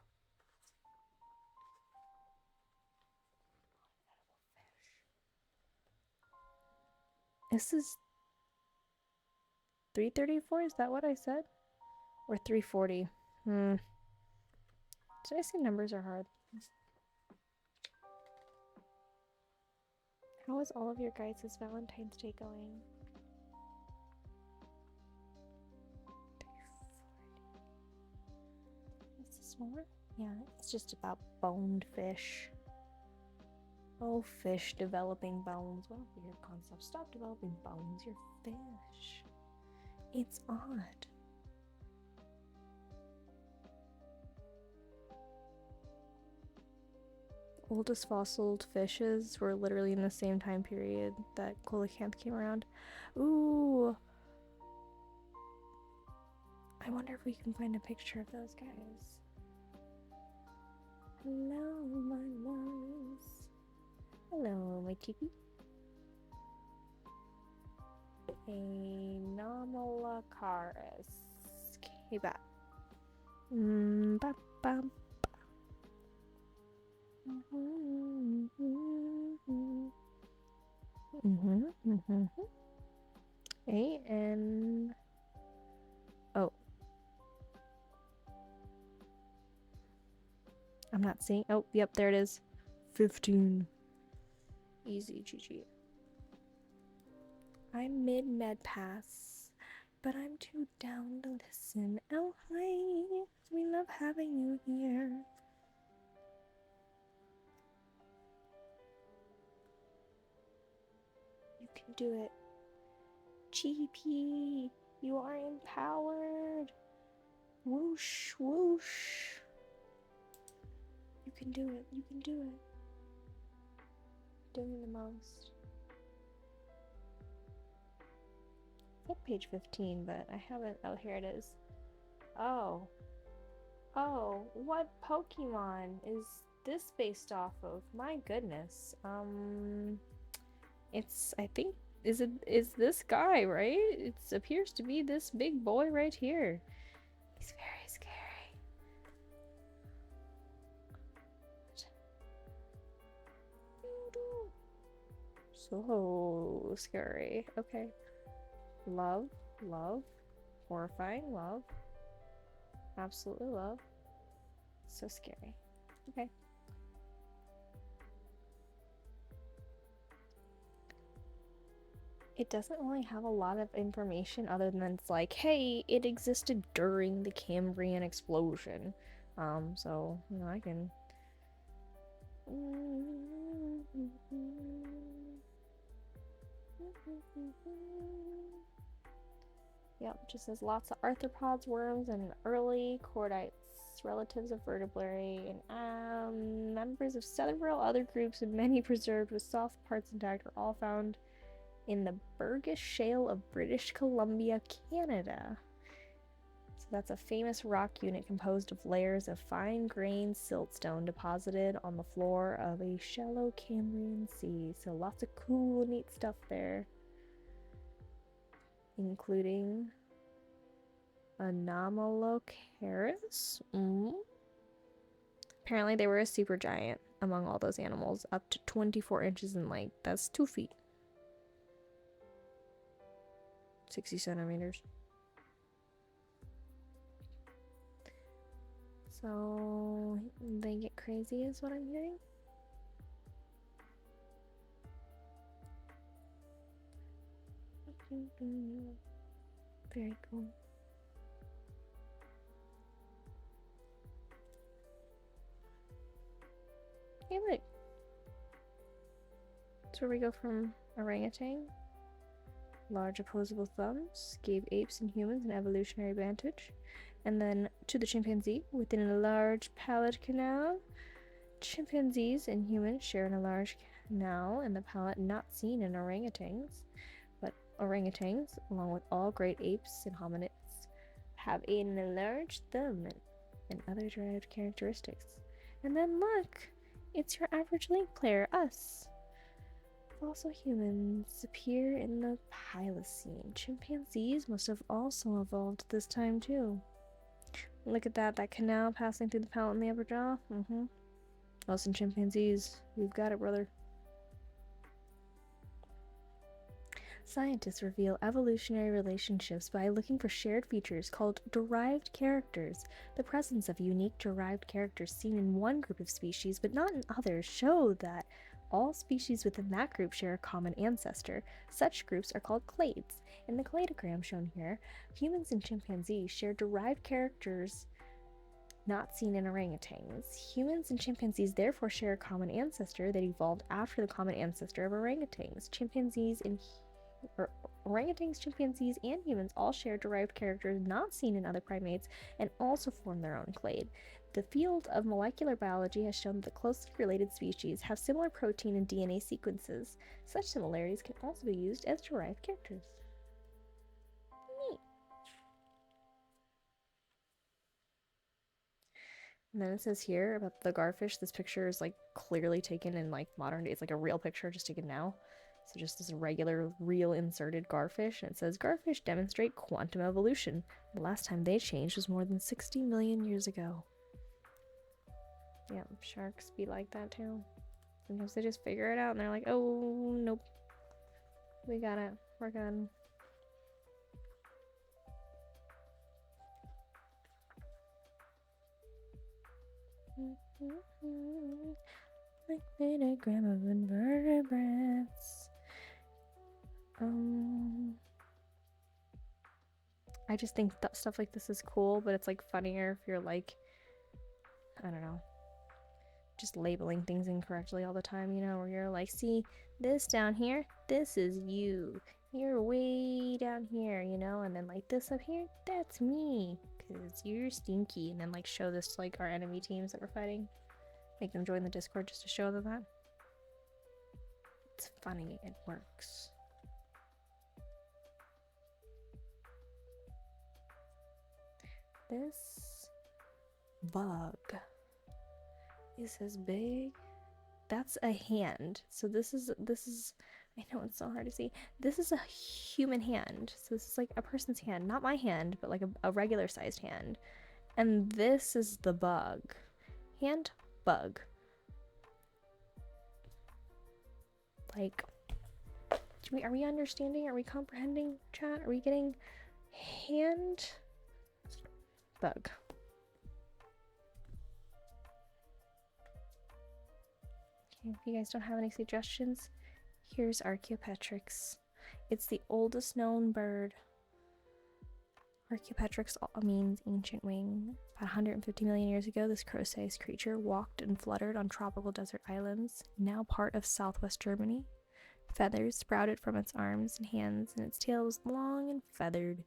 This is 334? Is that what I said? Or 340? Did I say numbers are hard? How is all of your guys' Valentine's Day going? 340. Is this more? Yeah, it's just about boned fish. Oh, fish developing bones. What a weird concept. Stop developing bones. You're fish. It's odd. The oldest fossilized fishes were literally in the same time period that coelacanth came around. Ooh. I wonder if we can find a picture of those guys. Hello, my loves. Hello, my chippy. Anomalocaris. Kiba. Ba-bam. A-N-O. I'm not seeing. Oh, yep, there it is. 15. Easy, GG. I'm mid-med pass, but I'm too down to listen. Oh, hi. We love having you here. You can do it. GP, you are empowered. Whoosh, whoosh. You can do it. You can do it. Doing the most. It's at page 15, but I haven't. Oh, here it is. Oh. Oh, what Pokemon is this based off of? My goodness. It's, I think, is this guy, right? It appears to be this big boy right here. He's very scary. So scary. Okay. Love, love, horrifying, love. Absolutely love. So scary. Okay. It doesn't really have a lot of information other than it's like, hey, it existed during the Cambrian explosion. So, you know, I can... Yep, just says lots of arthropods, worms, and early chordites, relatives of vertebrae, and members of several other groups, and many preserved with soft parts intact, are all found in the Burgess Shale of British Columbia, Canada. So that's a famous rock unit composed of layers of fine-grained siltstone deposited on the floor of a shallow Cambrian sea. So lots of cool, neat stuff there. including Anomalocaris. Apparently they were a supergiant among all those animals, up to 24 inches in length. That's 2 feet. 60 centimeters. So they get crazy is what I'm hearing. Very cool. Hey, look. That's where we go from orangutan. Large opposable thumbs gave apes and humans an evolutionary advantage. And then to the chimpanzee, within a large palate canal. Chimpanzees and humans share in a large canal in the palate not seen in orangutans. But orangutans, along with all great apes and hominids, have an enlarged thumb and other derived characteristics. And then look! It's your average link player, us. Fossil humans appear in the Pliocene. Chimpanzees must have also evolved this time too. Look at that canal passing through the palate and the upper jaw. Us and chimpanzees, we've got it, brother. Scientists reveal evolutionary relationships by looking for shared features called derived characters. The presence of unique derived characters seen in one group of species but not in others show that all species within that group share a common ancestor. Such groups are called clades. In the cladogram shown here, humans and chimpanzees share derived characters not seen in orangutans. Humans and chimpanzees therefore share a common ancestor that evolved after the common ancestor of orangutans. Orangutans, chimpanzees, and humans all share derived characters not seen in other primates and also form their own clade. The field of molecular biology has shown that the closely related species have similar protein and DNA sequences. Such similarities can also be used as derived characters. Neat. And then it says here about the garfish. This picture is like clearly taken in like modern day. It's like a real picture just taken now. So just this regular, real inserted garfish. And it says, garfish demonstrate quantum evolution. The last time they changed was more than 60 million years ago. Yeah, sharks be like that too. Sometimes they just figure it out and they're like, oh, nope. We got it. We're good. Like pentagram of invertebrates. I just think stuff like this is cool, but it's like funnier if you're like, I don't know, just labeling things incorrectly all the time, you know, where you're like, see, this down here, this is you. You're way down here, you know, and then like this up here, that's me, because you're stinky. And then like show this to like our enemy teams that we're fighting. Make them join the Discord just to show them that. It's funny, it works. This bug is as big. That's a hand. So this is I know it's so hard to see. This is a human hand. So this is like a person's hand, not my hand, but like a regular sized hand. And this is the bug. Hand, bug. Like, are we understanding? Are we comprehending, chat? Are we getting hand, bug? Okay, if you guys don't have any suggestions, here's Archaeopteryx. It's the oldest known bird. Archaeopteryx means ancient wing. About 150 million years ago, this crow-sized creature walked and fluttered on tropical desert islands, now part of southwest Germany. Feathers sprouted from its arms and hands, and its tail was long and feathered.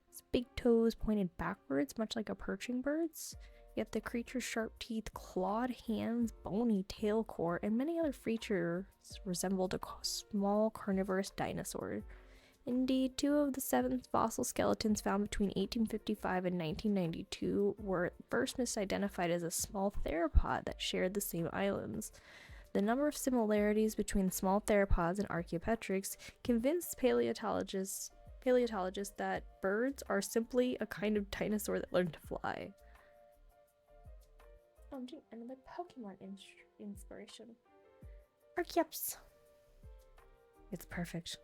Its big toes pointed backwards, much like a perching bird's. Yet the creature's sharp teeth, clawed hands, bony tail core, and many other features resembled a small carnivorous dinosaur. Indeed, 2 of the 7 fossil skeletons found between 1855 and 1992 were first misidentified as a small theropod that shared the same islands. The number of similarities between small theropods and Archaeopteryx convinced paleontologists paleontologist that birds are simply a kind of dinosaur that learned to fly. Oh, I'm doing another Pokemon inspiration. Archeops. It's perfect.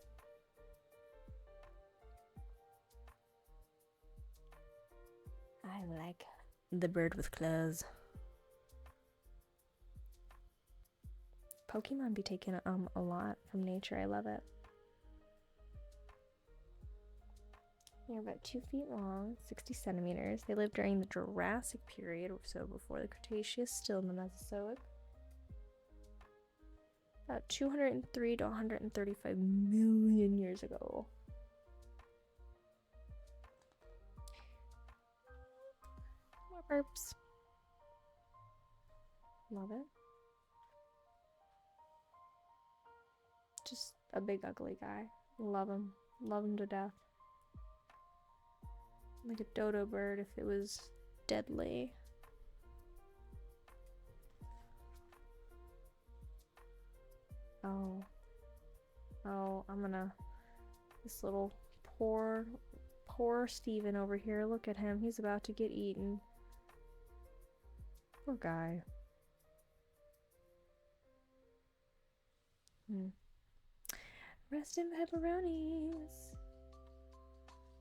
I like the bird with claws. Pokemon be taking a lot from nature. I love it. They're about 2 feet long, 60 centimeters. They lived during the Jurassic period, so before the Cretaceous, still in the Mesozoic. About 203 to 135 million years ago. More burps. Love it. Just a big ugly guy. Love him. Love him to death. Like a dodo bird if it was deadly. Oh, I'm gonna... This little poor Steven over here. Look at him. He's about to get eaten. Poor guy. Rest in pepperonis.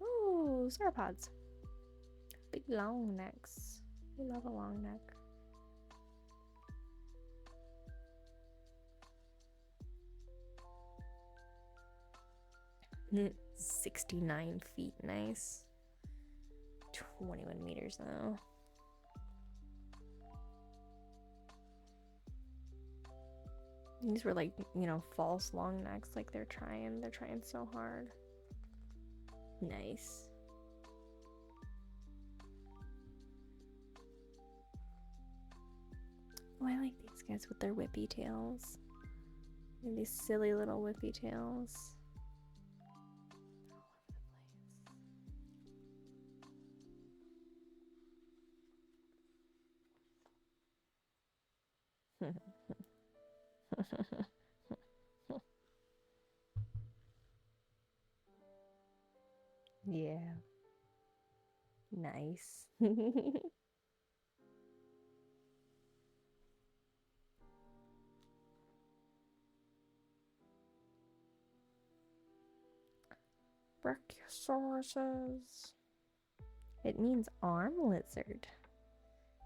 Ooh, sauropods. Big long necks. We love a long neck. 69 feet, nice. 21 meters though. These were like, you know, false long necks, like they're trying so hard. Nice. Oh, I like these guys with their whippy tails. And these silly little whippy tails. Yeah. Nice. Brachiosauruses. It means arm lizard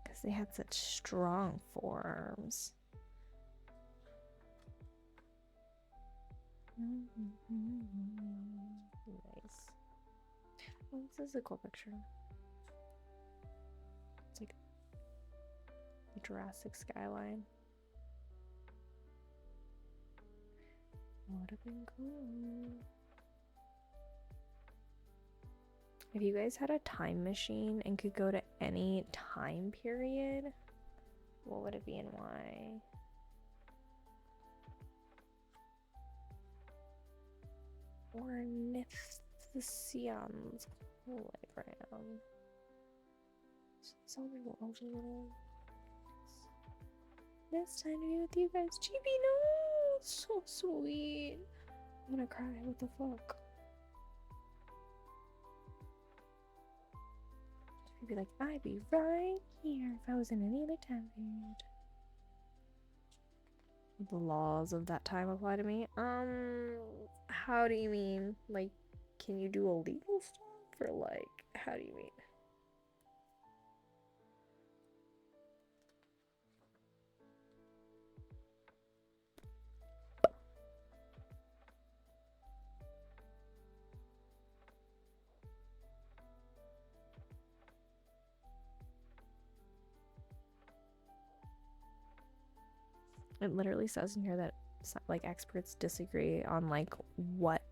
because they had such strong forearms. Nice. Oh, this is a cool picture. It's like the Jurassic skyline. Would have been cool. If you guys had a time machine and could go to any time period, what would it be and why? Ornithischians playground. So little. Best time to be with you guys. Chibi, no! So sweet. I'm gonna cry. What the fuck? She'd be like, I'd be right here if I was in any other time period. The laws of that time apply to me. How do you mean? Like, can you do illegal stuff? Or like, how do you mean? It literally says in here that like experts disagree on like what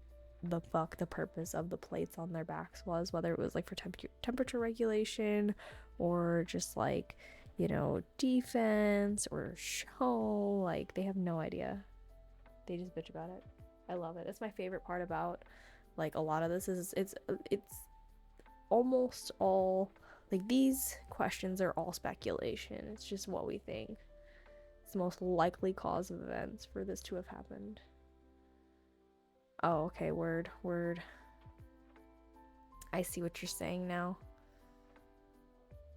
the fuck the purpose of the plates on their backs was, whether it was like for temperature regulation or just like, you know, defense or show. Like they have no idea. They just bitch about it. I love it. It's my favorite part about like a lot of this is it's almost all like these questions are all speculation. It's just what we think. The most likely cause of events for this to have happened. Oh, okay, word. I see what you're saying now.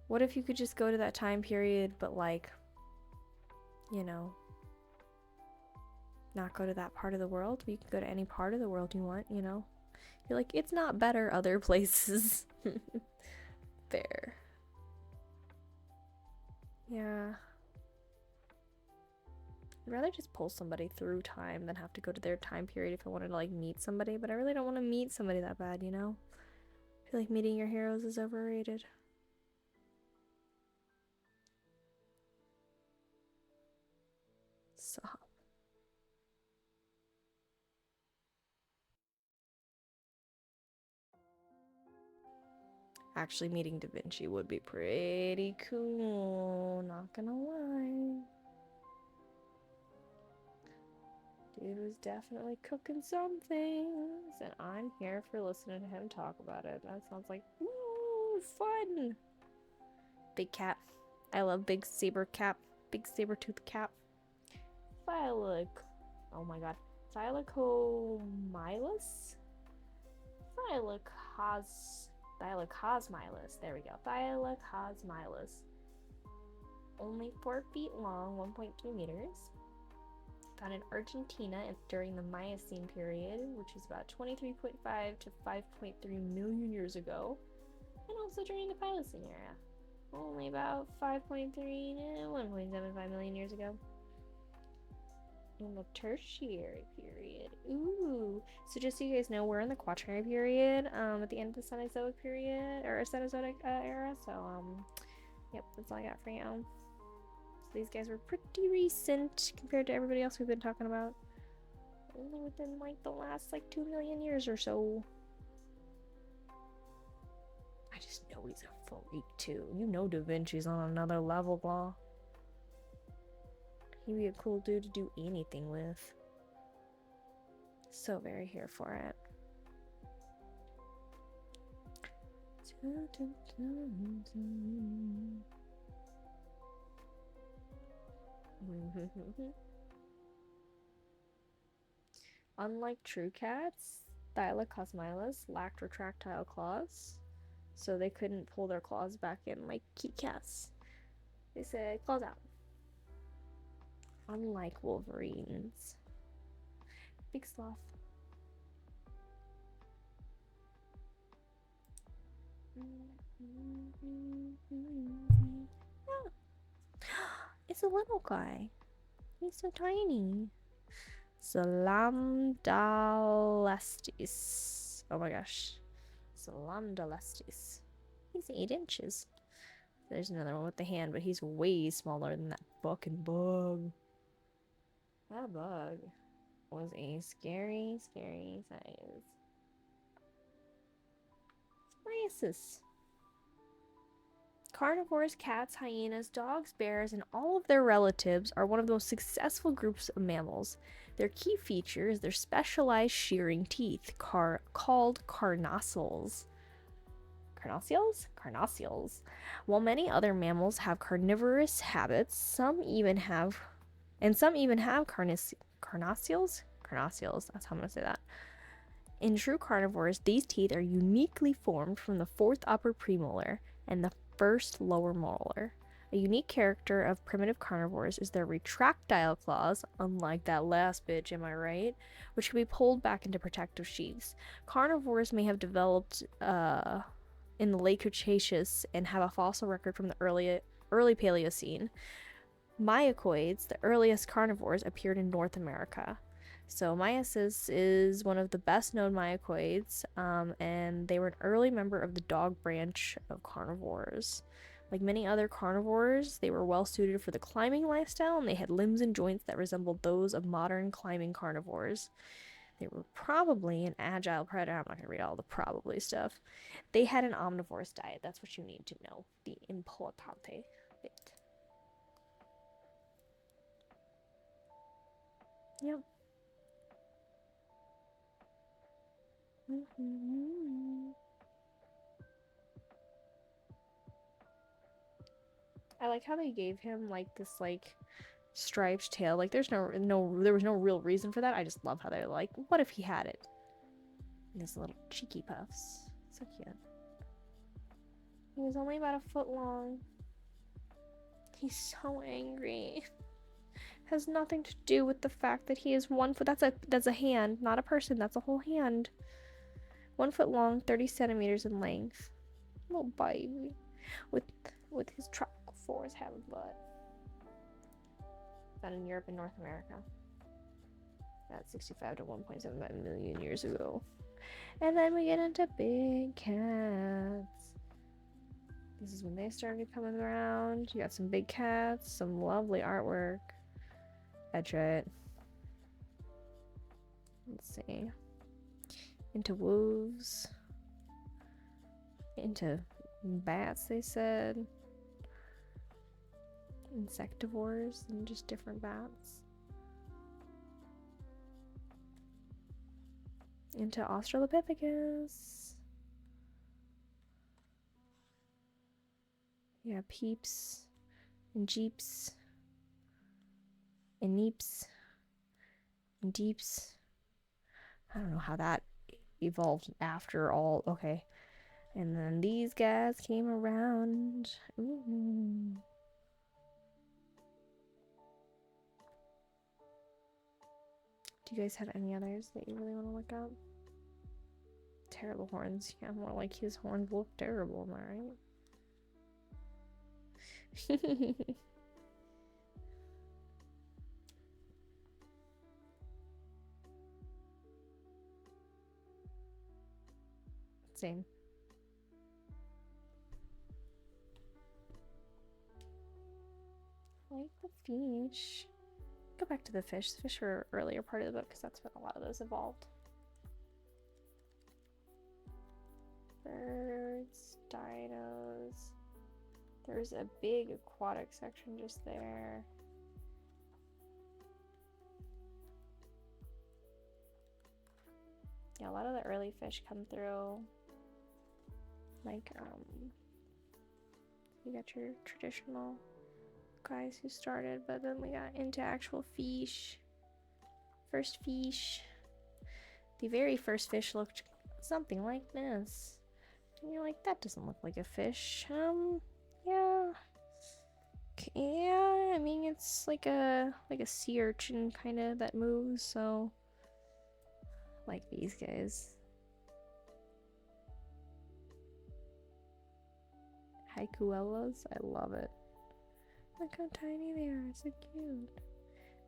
What if you could just go to that time period, but like, you know, not go to that part of the world? You can go to any part of the world you want, you know? You're like, it's not better other places. Fair. Yeah. I'd rather just pull somebody through time than have to go to their time period if I wanted to like meet somebody, but I really don't want to meet somebody that bad, you know? I feel like meeting your heroes is overrated. Stop. Actually, meeting Da Vinci would be pretty cool, not gonna lie. Dude was definitely cooking some things, and I'm here for listening to him talk about it. That sounds like, ooh, fun! Big cat. I love big saber cat. Big saber-toothed cat. Oh my god. Thylacomylus? Thylacosmylus. There we go. Thylacosmylus. Only 4 feet long, 1.3 meters. Found in Argentina during the Miocene period, which is about 23.5 to 5.3 million years ago. And also during the Pliocene era. Only about 5.3 to 1.75 million years ago. In the Tertiary period. Ooh. So just so you guys know, we're in the Quaternary period, at the end of the Cenozoic period, or Cenozoic era, so, yep, that's all I got for you. So these guys were pretty recent compared to everybody else we've been talking about. Only within, like, the last, like, 2 million years or so. I just know he's a freak, too. You know Da Vinci's on another level, blah. He'd be a cool dude to do anything with. So very here for it. Unlike true cats, Thylacosmylus lacked retractile claws, so they couldn't pull their claws back in like kitty cats. They said, claws out. Unlike wolverines. Big sloth. Oh. It's a little guy. He's so tiny. Salamdalestis. Oh my gosh. Salamdalestis. He's 8 inches. There's another one with the hand, but he's way smaller than that fucking bug. That bug was a scary, scary size. Myosis. Carnivores, cats, hyenas, dogs, bears, and all of their relatives are one of the most successful groups of mammals. Their key feature is their specialized shearing teeth, called carnassials. Carnassials. While many other mammals have carnivorous habits, some even have carnassials. Carnassials, that's how I'm gonna say that. In true carnivores, these teeth are uniquely formed from the 4th upper premolar and the 1st lower molar. A unique character of primitive carnivores is their retractile claws, unlike that last bitch, am I right? Which can be pulled back into protective sheaths. Carnivores may have developed in the late Cretaceous and have a fossil record from the early Paleocene. Myocoids, the earliest carnivores, appeared in North America. So Myosis is one of the best known myocoids, and they were an early member of the dog branch of carnivores. Like many other carnivores, they were well suited for the climbing lifestyle, and they had limbs and joints that resembled those of modern climbing carnivores. They were probably an agile predator. I'm not going to read all the probably stuff. They had an omnivorous diet. That's what you need to know. The importante bit. Yep. I like how they gave him like this like striped tail. Like there was no real reason for that. I just love how they're like, what if he had it? And his little cheeky puffs. So cute. He was only about a foot long. He's so angry. Has nothing to do with the fact that he is 1 foot. That's a hand, not a person. That's a whole hand. 1 foot long, 30 centimeters in length. Little baby, with his tropical forest habitat. Found in Europe and North America. That's 65 to 1.75 million years ago. And then we get into big cats. This is when they started coming around. You got some big cats, some lovely artwork. That's right. Let's see. Into wolves. Into bats, they said. Insectivores and just different bats. Into Australopithecus. Yeah, peeps and jeeps and neeps and deeps. I don't know how that evolved after all. Okay. And then these guys came around. Ooh. Do you guys have any others that you really want to look up? Terrible horns. Yeah, more like his horns look terrible, am I right? Same. Like the fish. Go back to the fish. The fish were earlier part of the book because that's when a lot of those evolved. Birds, dinos. There's a big aquatic section just there. Yeah, a lot of the early fish come through. Like, you got your traditional guys who started, but then we got into actual fish. First fish. The very first fish looked something like this. And you're like, that doesn't look like a fish. Yeah. Yeah, I mean, it's like a sea urchin kind of that moves, so like these guys. Haikuelas, I love it. Look how tiny they are, so cute.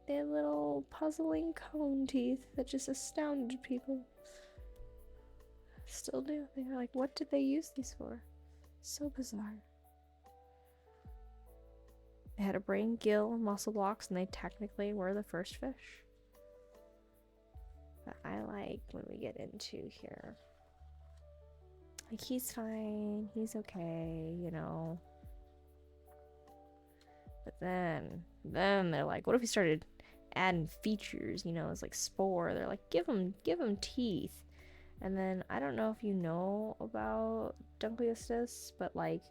They have little puzzling cone teeth that just astounded people. Still do. They're like, what did they use these for? So bizarre. They had a brain, gill, and muscle blocks, and they technically were the first fish. But I like when we get into here. Like, he's fine, he's okay, you know. But then they're like, what if we started adding features, you know, as like spore? They're like, give him teeth. And then I don't know if you know about Dunkleosteus, but like,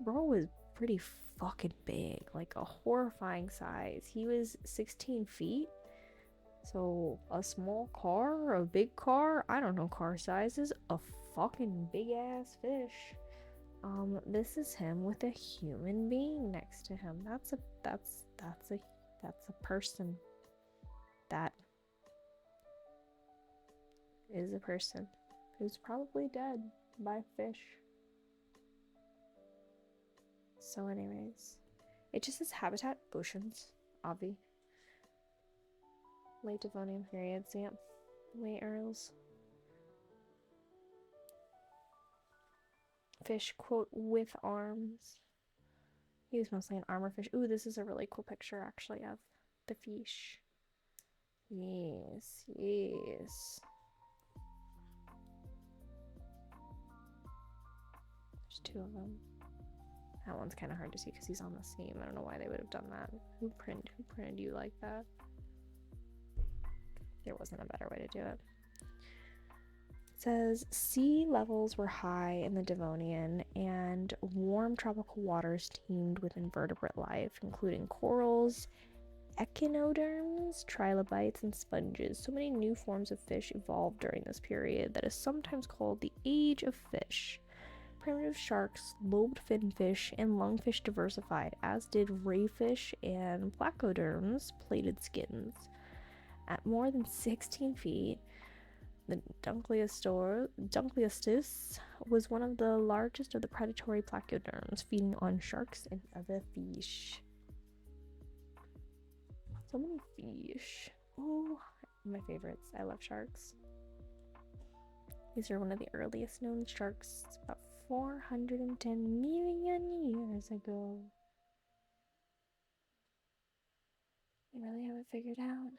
bro was pretty fucking big, like a horrifying size. He was 16 feet. So a small car or a big car, I don't know car sizes, a fucking big ass fish. This is him with a human being next to him. That's a person. That is a person who's probably dead by fish. So anyways, it just says habitat oceans, obvi. Late Devonian period, so yep. Late Earls. Fish, quote, with arms. He was mostly an armor fish. Ooh, this is a really cool picture, actually, of the fish. Yes, yes. There's two of them. That one's kind of hard to see because he's on the seam. I don't know why they would have done that. Who printed you like that? There wasn't a better way to do it. It says sea levels were high in the Devonian and warm tropical waters teemed with invertebrate life, including corals echinoderms, trilobites, and sponges. So many new forms of fish evolved during this period that is sometimes called the Age of Fish. Primitive sharks, lobed finfish, and lungfish diversified, as did rayfish and placoderms, plated skins. At more than 16 feet, the Dunkleostis was one of the largest of the predatory placoderms, feeding on sharks and other fish. So many fish. Oh, my favorites. I love sharks. These are one of the earliest known sharks, about 410 million years ago. They really have it figured out.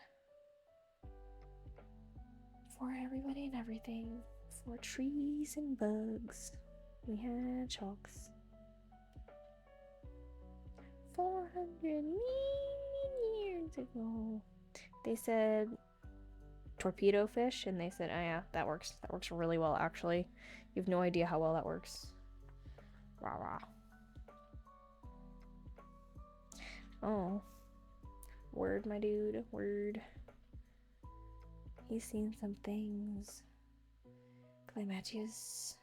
For everybody and everything. For trees and bugs. We had sharks. 400 million years ago. They said torpedo fish, and they said, oh yeah, that works really well. Actually, you have no idea how well that works. Rah rah. Oh, word, my dude, word. He's seen some things. Clay Matthews.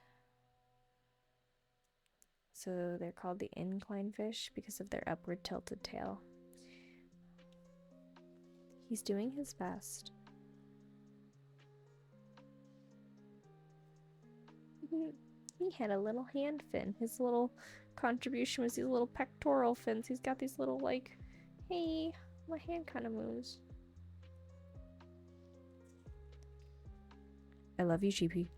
So they're called the incline fish because of their upward tilted tail. He's doing his best. He had a little hand fin. His little contribution was these little pectoral fins. He's got these little, like, hey, my hand kind of moves. I love you, Cheapy.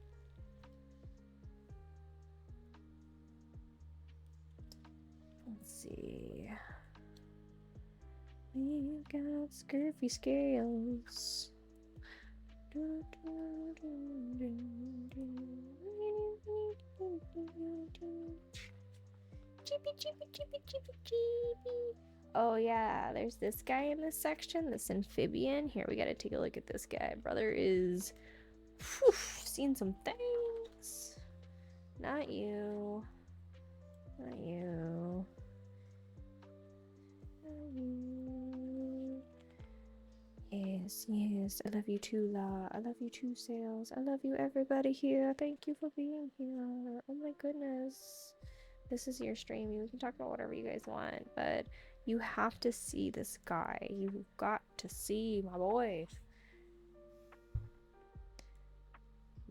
Let's see. We've got scurfy scales. Oh yeah, there's this guy in this section, this amphibian. Here, we gotta take a look at this guy. Brother is seen some things. Not you. Not you. Not you. Yes, yes. I love you too, La. I love you too, Sales. I love you, everybody here. Thank you for being here. Oh my goodness. This is your stream. You can talk about whatever you guys want, but you have to see this guy. You've got to see my boy.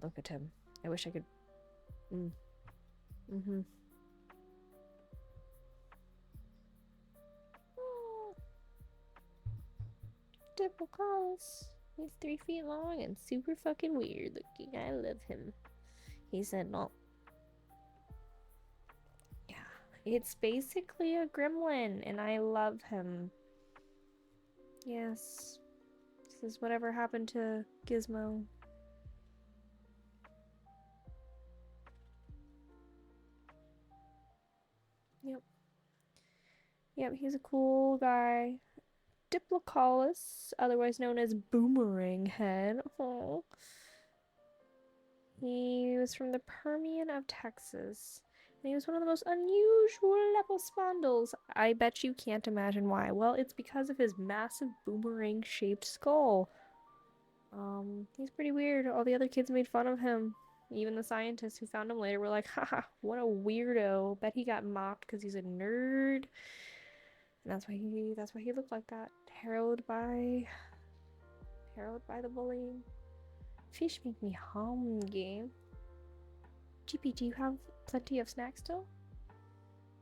Look at him. I wish I could. Diplodocus. He's 3 feet long and super fucking weird looking. I love him. He said, no. Yeah, it's basically a gremlin, and I love him. Yes. This is whatever happened to Gizmo. Yep, he's a cool guy. Diplodocus, otherwise known as Boomerang Head. Oh. He was from the Permian of Texas. And he was one of the most unusual level spondles. I bet you can't imagine why. Well, it's because of his massive boomerang-shaped skull. He's pretty weird. All the other kids made fun of him. Even the scientists who found him later were like, haha, what a weirdo. Bet he got mocked because he's a nerd. And that's why he looked like that. Harrowed by the bullying. Fish make me hungry. GP, do you have plenty of snacks still?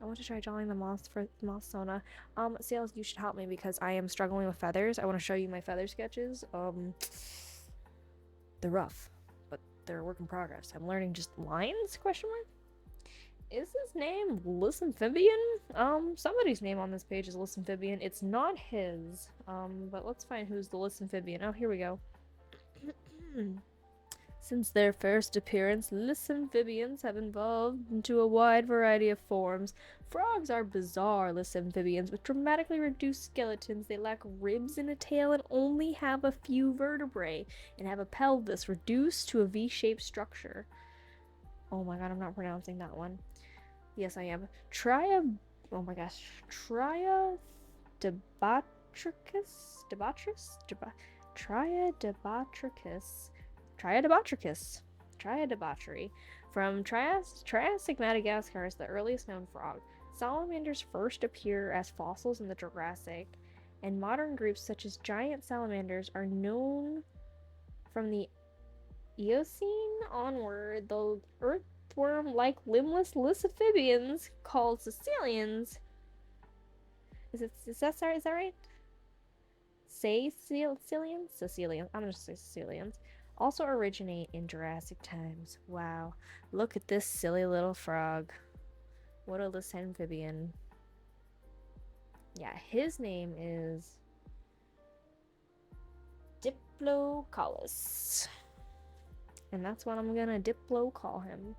I want to try drawing the moth for moth Sona. Sales, you should help me because I am struggling with feathers. I want to show you my feather sketches. They're rough, but they're a work in progress. I'm learning just lines? Question mark? Is his name Lysamphibian? Somebody's name on this page is Lysamphibian. It's not his. But let's find who's the Lysamphibian. Oh, here we go. Since their first appearance, Lysamphibians have evolved into a wide variety of forms. Frogs are bizarre Lysamphibians with dramatically reduced skeletons. They lack ribs and a tail and only have a few vertebrae, and have a pelvis reduced to a V-shaped structure. Oh my god, I'm not pronouncing that one. Yes, I am. Oh my gosh. Triadabatrachus from Triassic Madagascar is the earliest known frog. Salamanders first appear as fossils in the Jurassic, and modern groups such as giant salamanders are known from the Eocene onward. The earthworm-like limbless lissamphibians called caecilians. Is that right? Caecilians? I'm gonna say caecilians. Also originate in Jurassic times. Wow. Look at this silly little frog. What a lissamphibian. Yeah, his name is Diplocaulus. And that's what I'm gonna Diplo call him.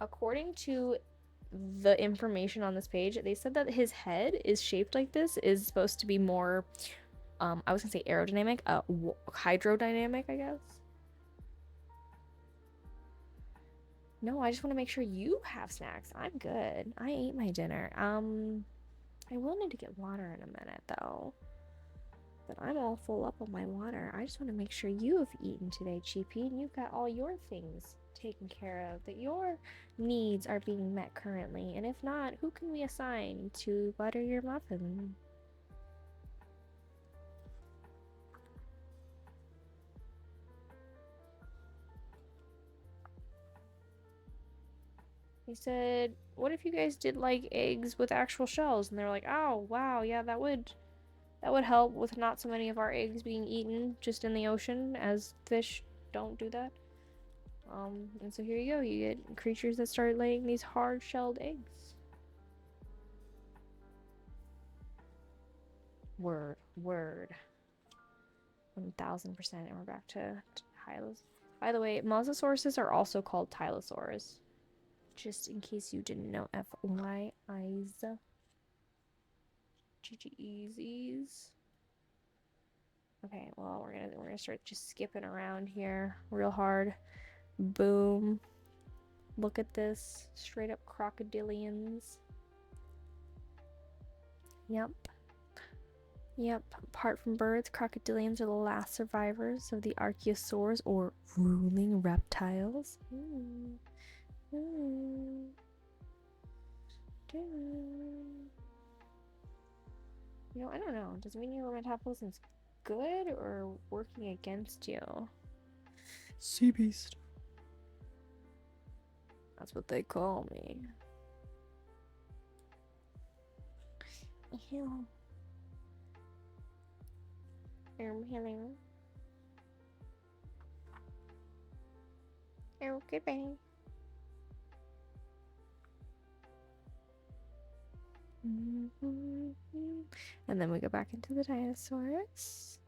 According to the information on this page, they said that his head is shaped like this is supposed to be more, I was gonna say aerodynamic, hydrodynamic, I guess. No, I just want to make sure you have snacks. I'm good. I ate my dinner. I will need to get water in a minute, though. But I'm all full up on my water. I just want to make sure you have eaten today, Cheapy, and you've got all your things taken care of, that your needs are being met currently. And if not, who can we assign to butter your muffin? He said, what if you guys did like eggs with actual shells? And they're like, oh wow, yeah, that would help with not so many of our eggs being eaten just in the ocean, as fish don't do that. And so here you go, you get creatures that start laying these hard-shelled eggs. Word. 1000%, and we're back to Hylos. By the way, mosasauruses are also called tylosaurs. Just in case you didn't know, FYIs. GGEZs. Okay, well, we're gonna start just skipping around here real hard. Boom. Look at this. Straight up crocodilians. Yep. Apart from birds, crocodilians are the last survivors of the archosaurs, or ruling reptiles. You know, I don't know. Does it mean your metabolism's good or working against you? Sea beast. That's what they call me. Hello. Hello. Oh, goodbye. And then we go back into the dinosaurs.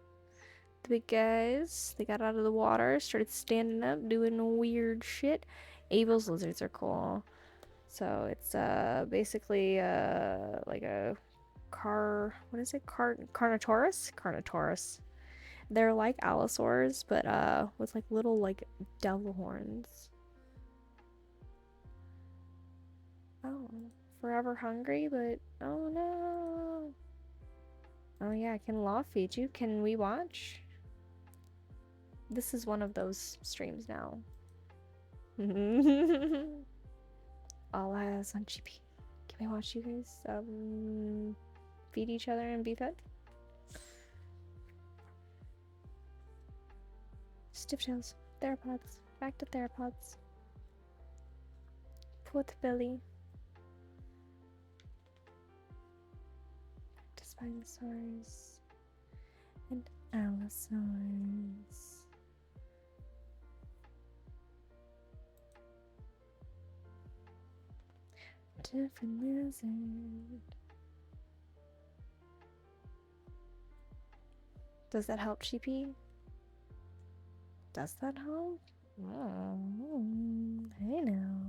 The big guys, they got out of the water, started standing up, doing weird shit. Abel's lizards are cool. So it's basically like a Carnotaurus. They're like allosaurs, but with like little like devil horns. Oh, forever hungry, but oh no. Oh yeah, can Law feed you? Can we watch? This is one of those streams now. All eyes on GP. Can we watch you guys feed each other and be fed? Stiff tails, theropods, back to theropods. Fourth belly. Back to spinosaurs and allosaurs. Different lizard. Does that help, Cheapy? Does that help? Oh, hey now.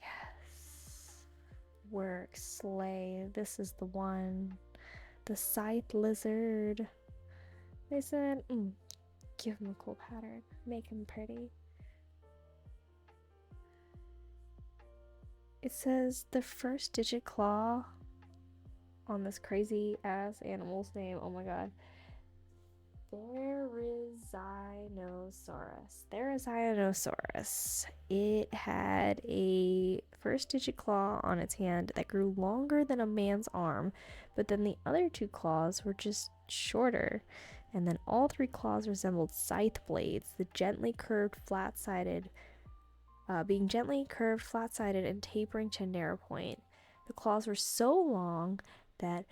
Yes. Work, slay. This is the one. The scythe lizard. They said, give him a cool pattern. Make him pretty. It says the first digit claw on this crazy ass animal's name. Oh my god. Therizinosaurus. It had a first digit claw on its hand that grew longer than a man's arm, but then the other two claws were just shorter. And then all three claws resembled scythe blades, being gently curved, flat-sided, and tapering to a narrow point. The claws were so long that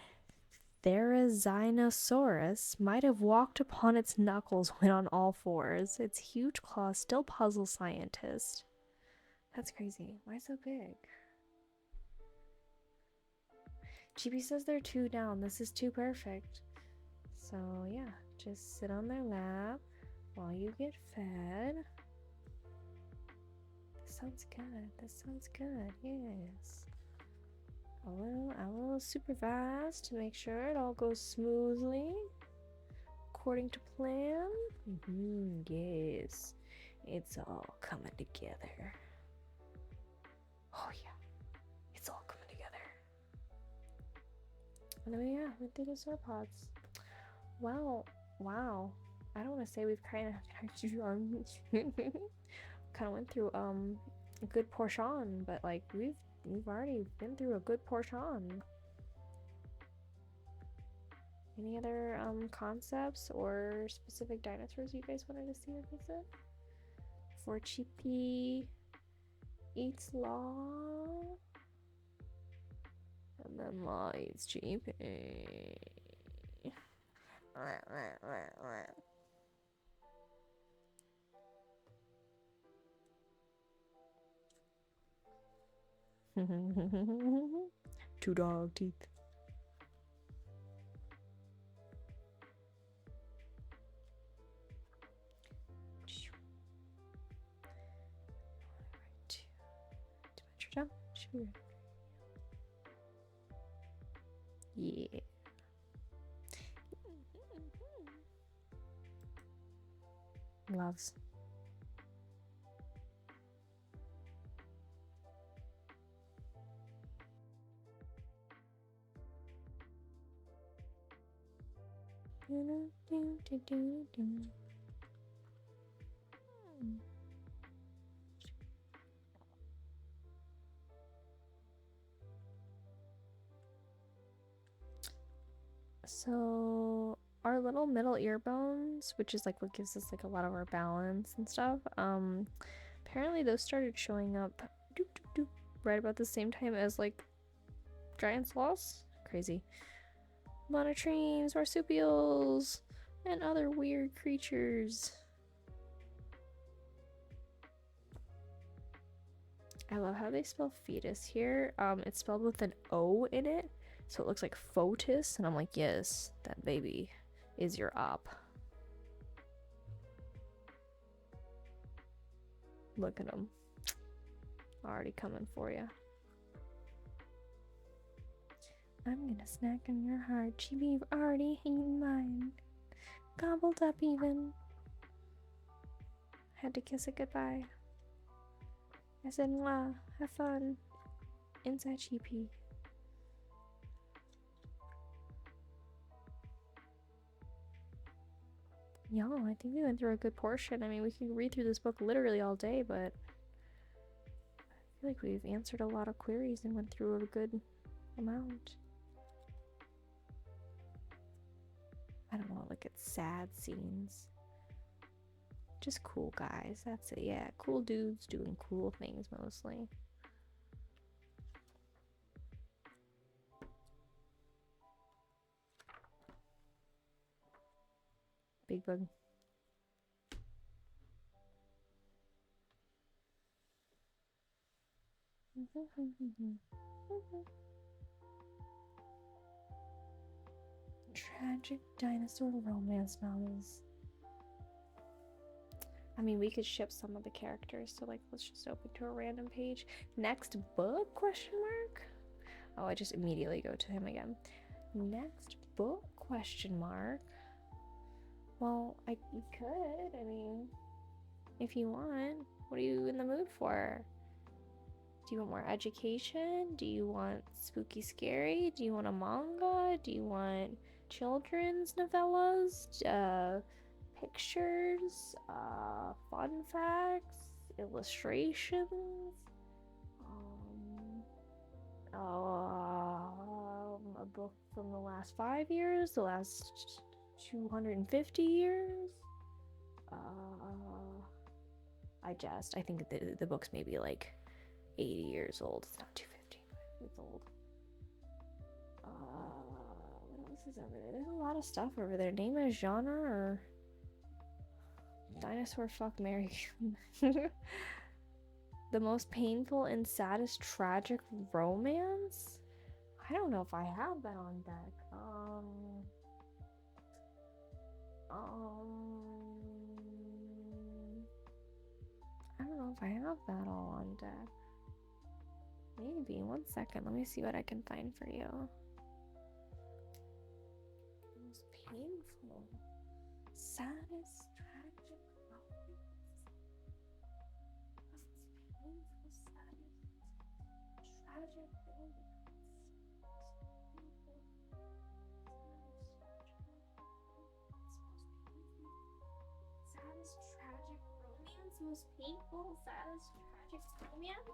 Therizinosaurus might have walked upon its knuckles when on all fours. Its huge claws still puzzle scientists. That's crazy. Why so big? Chibi says they're too down. This is too perfect. So yeah, just sit on their lap while you get fed. This sounds good. This sounds good. Yes. I will supervise to make sure it all goes smoothly according to plan. Yes, it's all coming together. Oh yeah, it's all coming together. And then yeah, we did the sauropods. Wow. I don't want to say we've kind of went through a good portion, but like we've already been through a good portion. Any other concepts or specific dinosaurs you guys wanted to see or visit? For Chippy eats Law, and then Law eats Chippy. Two dog teeth. Yeah. Loves. So our little middle ear bones, which is like what gives us like a lot of our balance and stuff, apparently those started showing up right about the same time as like giant sloths. Crazy. Monotremes, marsupials, and other weird creatures. I love how they spell fetus here. It's spelled with an O in it, so it looks like foetus, and I'm like, yes, that baby is your op. Look at him. Already coming for you. I'm gonna snack on your heart. Chibi, you've already eaten mine. Gobbled up even. Had to kiss it goodbye. I said, mwah, have fun. Inside Chibi. Y'all, I think we went through a good portion. I mean, we could read through this book literally all day, but I feel like we've answered a lot of queries and went through a good amount. I don't want to look at sad scenes. Just cool guys, that's it. Yeah, cool dudes doing cool things mostly. Big bug. Tragic dinosaur romance novels. I mean, we could ship some of the characters, so like let's just open to a random page. Next book, question mark? Oh, I just immediately go to him again. Next book, question mark? Well, you could, I mean, if you want. What are you in the mood for? Do you want more education? Do you want spooky scary? Do you want a manga? Do you want children's novellas? Pictures? Fun facts? Illustrations? A book from the last 5 years? The last 250 years? I think the book's maybe like 80 years old. It's not 250, but it's old. What else is over there? There's a lot of stuff over there. Name a genre or dinosaur fuck Mary. The most painful and saddest tragic romance? I don't know if I have that on deck. I don't know if I have that all on deck. Maybe. 1 second. Let me see what I can find for you. Most painful, saddest, tragic romance. Most painful, saddest, tragic romance. Saddest, tragic romance. Most painful, saddest, tragic romance.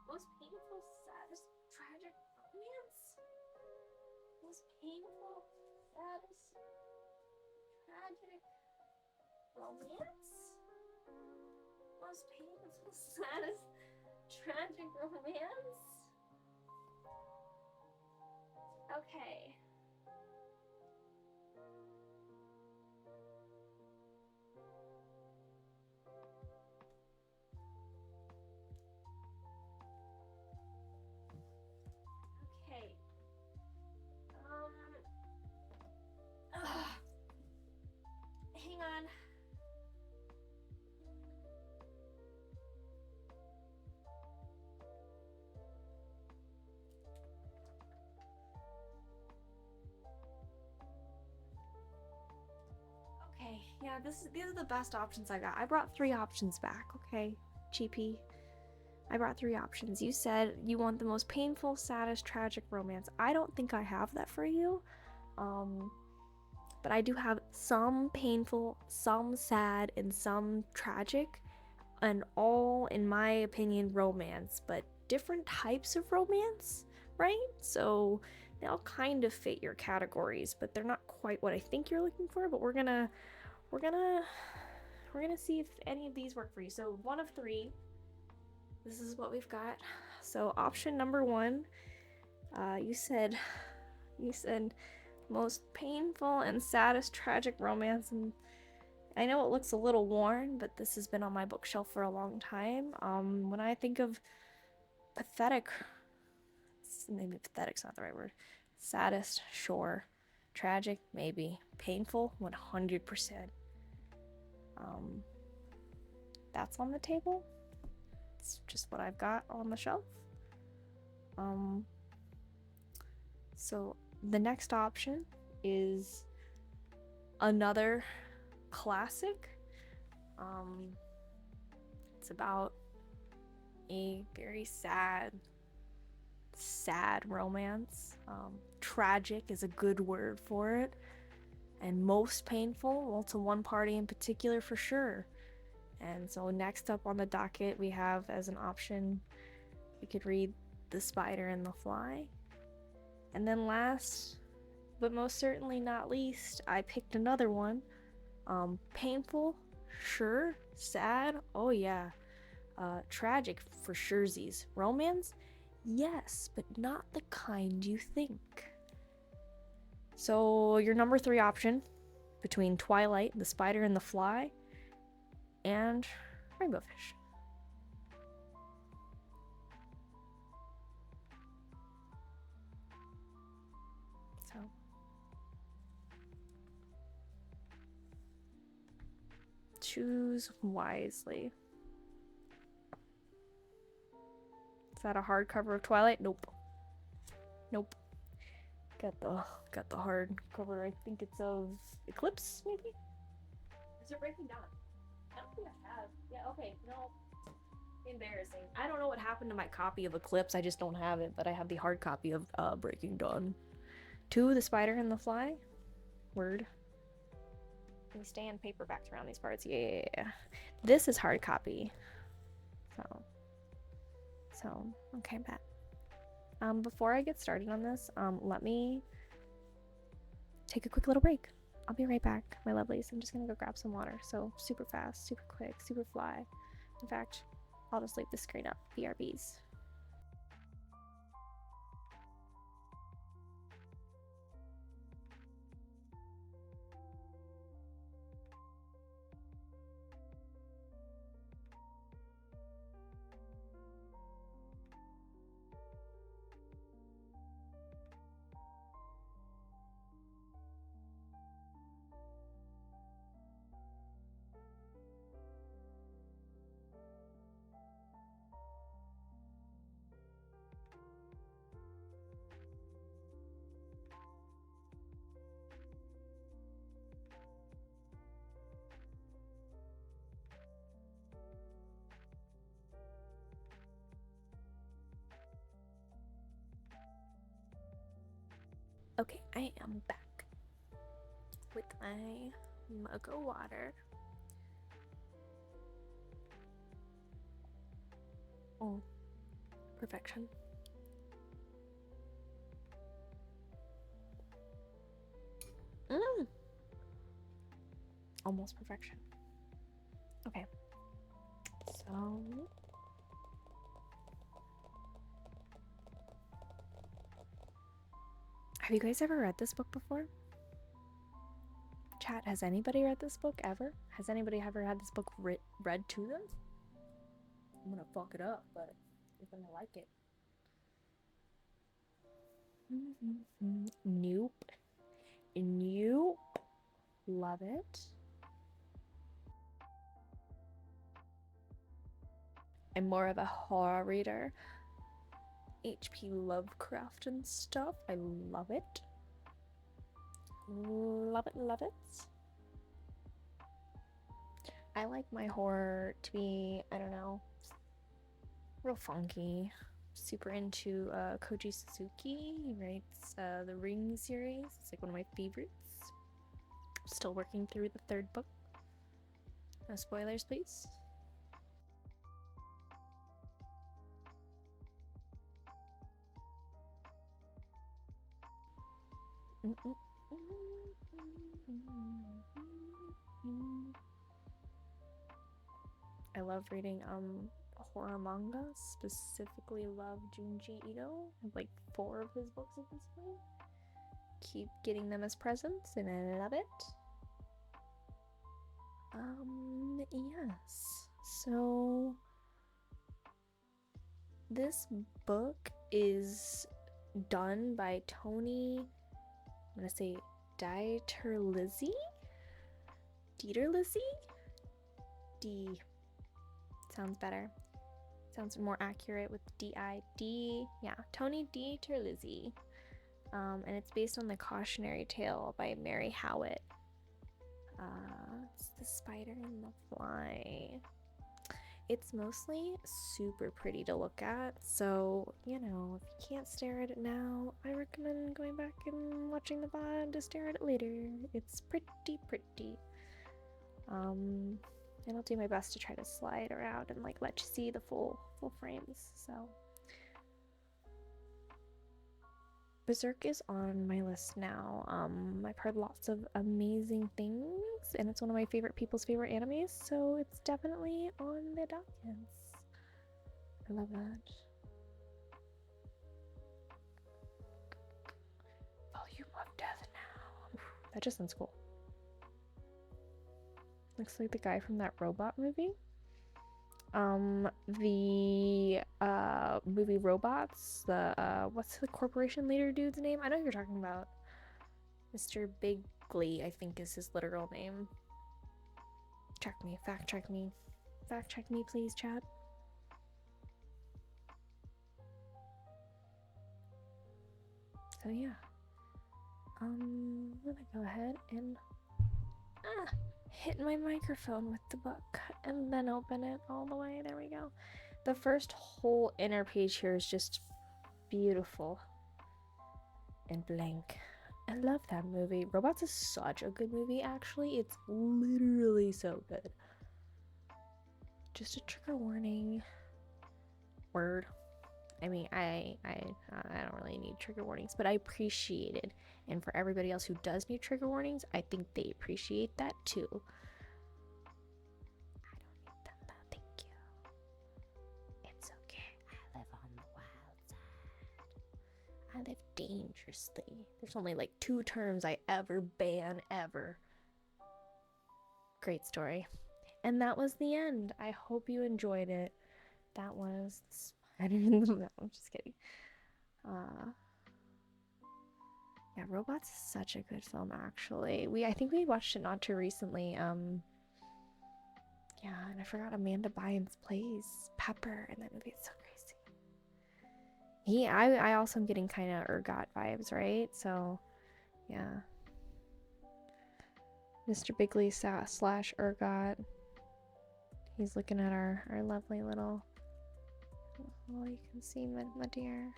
Most painful, saddest, tragic romance. Most painful, saddest, tragic romance. Most painful, saddest, tragic romance. Okay. Hang on. Okay, yeah, these are the best options I got. I brought 3 options back, okay? GP. I brought 3 options. You said you want the most painful, saddest, tragic romance. I don't think I have that for you. But I do have some painful, some sad, and some tragic, and all, in my opinion, romance, but different types of romance, right? So they all kind of fit your categories, but they're not quite what I think you're looking for. But we're gonna see if any of these work for you. So 1 of 3. This is what we've got. So option number 1, you said most painful and saddest tragic romance, and I know it looks a little worn, but this has been on my bookshelf for a long time. When I think of pathetic, maybe pathetic's not the right word. Saddest, sure. Tragic, maybe. Painful, 100%. That's on the table. It's just what I've got on the shelf. So the next option is another classic. It's about a very sad romance. Tragic is a good word for it. And most painful, well, to one party in particular for sure. And so next up on the docket, we have as an option, we could read The Spider and the Fly. And then last, but most certainly not least, I picked another one. Painful, sure. Sad, oh yeah. Tragic for surezies. Romance, yes, but not the kind you think. So your number 3 option between Twilight, The Spider and the Fly, and Rainbow Fish. So choose wisely. Is that a hardcover of Twilight? Nope. Nope. Got the hard cover. I think it's of Eclipse, maybe? Is it Breaking Dawn? I don't think I have. Yeah, okay, no. Embarrassing. I don't know what happened to my copy of Eclipse. I just don't have it, but I have the hard copy of Breaking Dawn. 2, The Spider and the Fly. Word. Can you stay in paperbacks around these parts? Yeah. This is hard copy. So okay, bet. Before I get started on this, let me take a quick little break. I'll be right back, my lovelies. I'm just gonna go grab some water. So super fast, super quick, super fly. In fact, I'll just leave the screen up. BRBs. Okay, I am back with my mug of water. Oh, perfection. Almost perfection. Okay, so have you guys ever read this book before? Chat, has anybody read this book ever? Has anybody ever had this book read to them? I'm gonna fuck it up, but you're gonna like it. Nope. Nope. Love it. I'm more of a horror reader. H.P. Lovecraft and stuff. I love it. Love it, love it. I like my horror to be, I don't know, real funky. Super into Koji Suzuki. He writes the Ring series. It's like one of my favorites. Still working through the 3rd book. No spoilers, please. I love reading horror manga. Specifically love Junji Ito. I have like 4 of his books at this point. Keep getting them as presents and I love it. Yes. So this book is done by Tony, I'm gonna say Dieterlizzi? D. Sounds better. Sounds more accurate with D-I-D. Yeah, Tony Dieterlizzi. And it's based on the cautionary tale by Mary Howitt. It's The Spider and the Fly. It's mostly super pretty to look at, so, you know, if you can't stare at it now, I recommend going back and watching the VOD to stare at it later. It's pretty. And I'll do my best to try to slide around and, like, let you see the full frames, so. Berserk is on my list now. I've heard lots of amazing things, and it's one of my people's favorite animes, so it's definitely on the dockets. I love that. Volume of Death now. That just sounds cool. Looks like the guy from that robot movie. The movie Robots, what's the corporation leader dude's name? I know who you're talking about. Mr. Bigley, I think is his literal name. Fact check me please, chat. So yeah, I'm gonna go ahead and hit my microphone with the book and then open it all the way. There we go. The first whole inner page here is just beautiful and blank. I love that movie. Robots is such a good movie, actually. It's literally so good. Just a trigger warning. Word. I mean, I don't really need trigger warnings, but I appreciate it. And for everybody else who does need trigger warnings, I think they appreciate that too. I don't need them though, thank you. It's okay. I live on the wild side. I live dangerously. There's only like 2 terms I ever ban ever. Great story. And that was the end. I hope you enjoyed it. That was Spider in the Mouth. I'm just kidding. Yeah, Robots is such a good film, actually. I think we watched it not too recently. Yeah, and I forgot Amanda Bynes plays Pepper in that movie. It's so crazy. I also am getting kind of Ergot vibes, right? So, yeah. Mr. Bigley slash Ergot. He's looking at our lovely little... Oh, you can see my dear.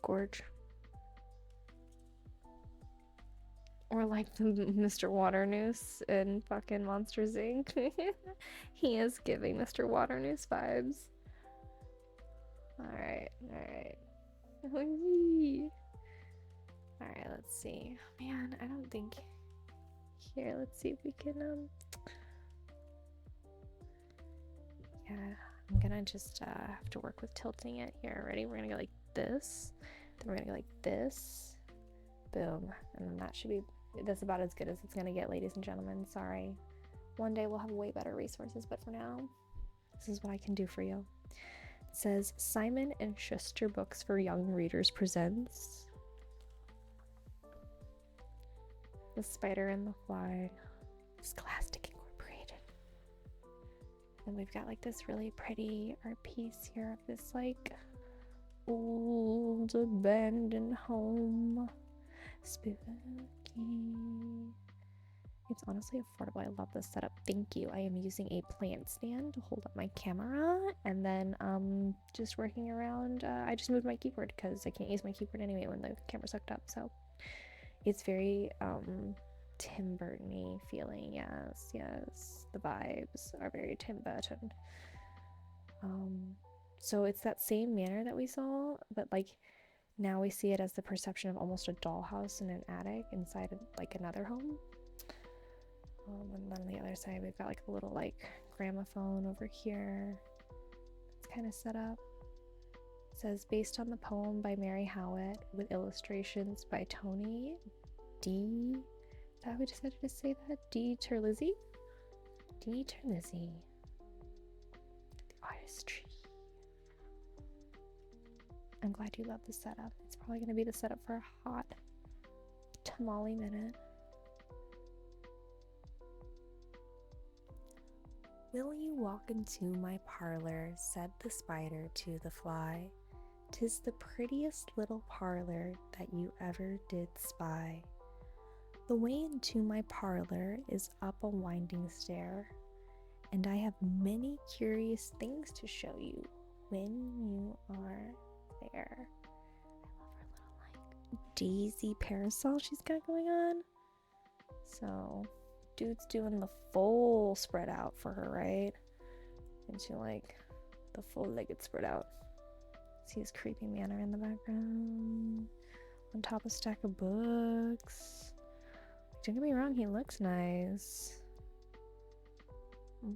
Gorge. Or like Mr. Waternoose in fucking Monsters Inc. He is giving Mr. Waternoose vibes. Alright. Alright, let's see. Man, I don't think... Here, let's see if we can, Yeah, I'm gonna just have to work with tilting it here. Ready? We're gonna go like this. Then we're gonna go like this. Boom. And then that should be... That's about as good as it's gonna get, ladies and gentlemen. Sorry. One day we'll have way better resources, but for now, this is what I can do for you. It says, Simon & Schuster Books for Young Readers presents The Spider and the Fly. Scholastic Incorporated. And we've got like this really pretty art piece here of this like old abandoned home. Spooky. It's honestly affordable. I love this setup. Thank you. I am using a plant stand to hold up my camera, and then just working around. I just moved my keyboard because I can't use my keyboard anyway when the camera's hooked up. So it's very Tim Burton-y feeling. Yes. The vibes are very Tim Burton. So it's that same manner that we saw, but like now we see it as the perception of almost a dollhouse in an attic inside of like another home. And then on the other side we've got like a little like gramophone over here. It's kind of set up. It says based on the poem by Mary Howitt with illustrations by Tony D. Is that how we decided to say that? D. Terlizzi? D. Terlizzi. The artistry. I'm glad you love the setup. It's probably going to be the setup for a hot tamale minute. Will you walk into my parlor, said the spider to the fly. 'Tis the prettiest little parlor that you ever did spy. The way into my parlor is up a winding stair, and I have many curious things to show you when you are there. I love her little like daisy parasol she's got going on. So dude's doing the full spread out for her, right? And she like the full legged spread out. See his creepy manner in the background. On top of a stack of books. Don't get me wrong, he looks nice. I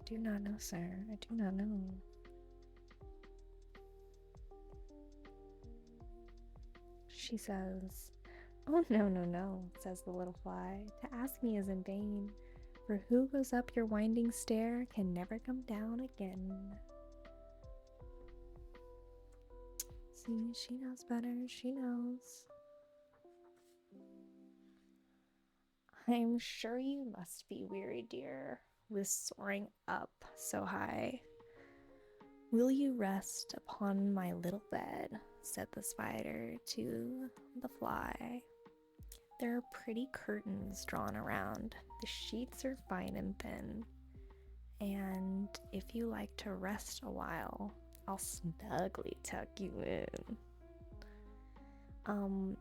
do not know, sir. I do not know. She says, oh, no, says the little fly. To ask me is in vain, for who goes up your winding stair can never come down again. See, she knows better. She knows. I'm sure you must be weary, dear, with soaring up so high. Will you rest upon my little bed, said the spider to the fly. There are pretty curtains drawn around The sheets are fine and thin. And if you like to rest a while, I'll snugly tuck you in. So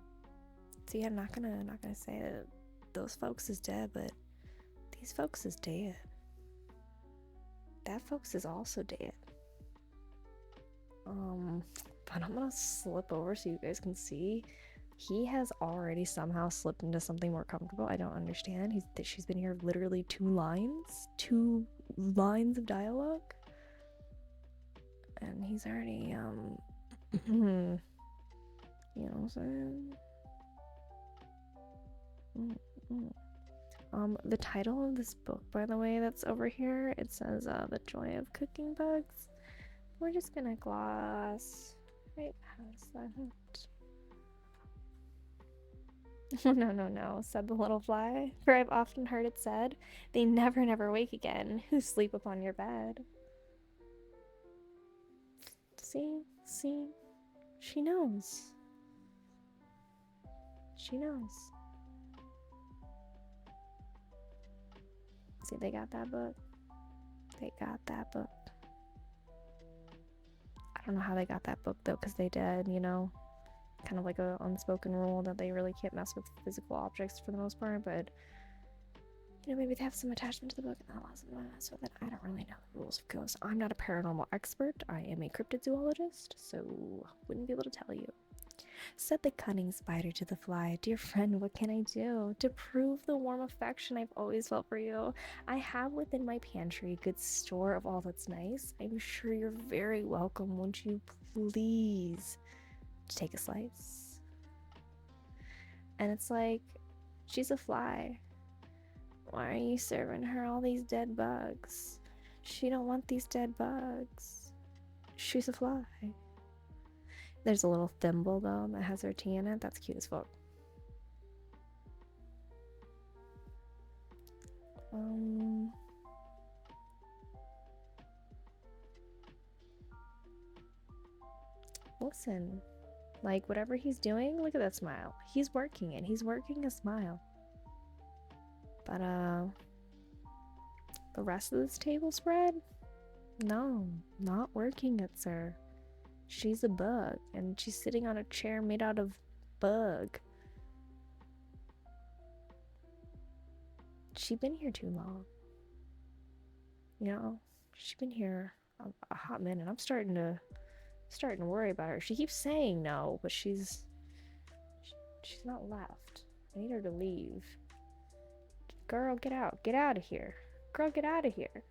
yeah, I'm not gonna say that those folks is dead, but these folks is dead. That folks is also dead. But I'm gonna slip over so you guys can see. He has already somehow slipped into something more comfortable. I don't understand. She's been here literally 2 lines of dialogue, and he's already you know what I'm saying? The title of this book, by the way, that's over here, it says The Joy of Cooking Bugs. We're just gonna gloss right past that. Oh, no, said the little fly, for I've often heard it said, they never wake again who sleep upon your bed. See, she knows. She knows. See, they got that book. They got that book. I don't know how they got that book though, because they did, you know, kind of like a unspoken rule that they really can't mess with physical objects for the most part, but you know, maybe they have some attachment to the book and that allows them to mess with it. I don't really know the rules of ghosts. I'm not a paranormal expert. I am a cryptozoologist, so wouldn't be able to tell you. Said the cunning spider to the fly, dear friend, what can I do to prove the warm affection I've always felt for you? I have within my pantry a good store of all that's nice. I'm sure you're very welcome. Won't you please take a slice? And it's like, she's a fly. Why are you serving her all these dead bugs? She don't want these dead bugs. She's a fly. There's a little thimble though that has her tea in it. That's cute as fuck. Listen, like whatever he's doing, look at that smile. He's working it. He's working a smile. But the rest of this table spread? No, not working it, sir. She's a bug, and she's sitting on a chair made out of bug. She's been here too long. You know, she's been here a hot minute. I'm starting to worry about her. She keeps saying no, but she's not left. I need her to leave. Girl, get out. Get out of here. Girl, get out of here.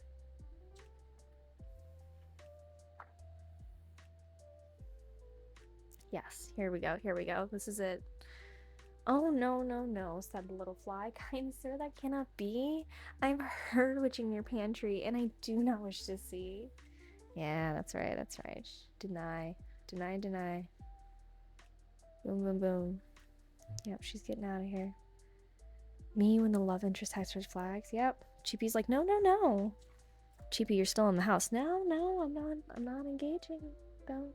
Yes, here we go. This is it. Oh, no, said the little fly. Kind sir, that cannot be. I've heard what's in your pantry, and I do not wish to see. Yeah, that's right. Deny. Boom. Yep, she's getting out of here. Me when the love interest has red flags. Yep. Cheapy's like, no. Cheapy, you're still in the house. No, I'm not engaging. Don't.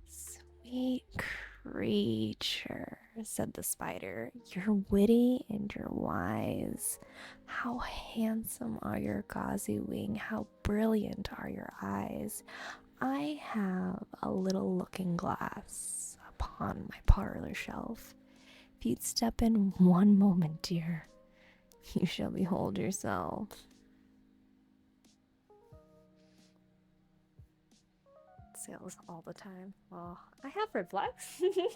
Sweet creature, said the spider. You're witty and you're wise. How handsome are your gauzy wing. How brilliant are your eyes. I have a little looking glass upon my parlor shelf. If you'd step in one moment, dear, you shall behold yourself. Sales all the time. Well, I have red flags. You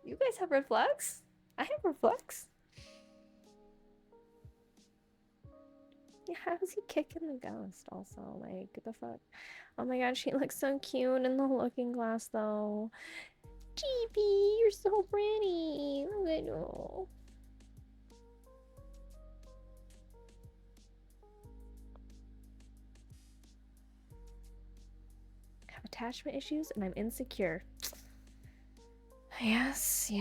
guys have red flags? I have red flags. Yeah, how is he kicking the ghost also? Like, what the fuck? Oh my god, she looks so cute in the looking glass though. Jeepy, you're so pretty. Look at you. Have attachment issues and I'm insecure. Yes.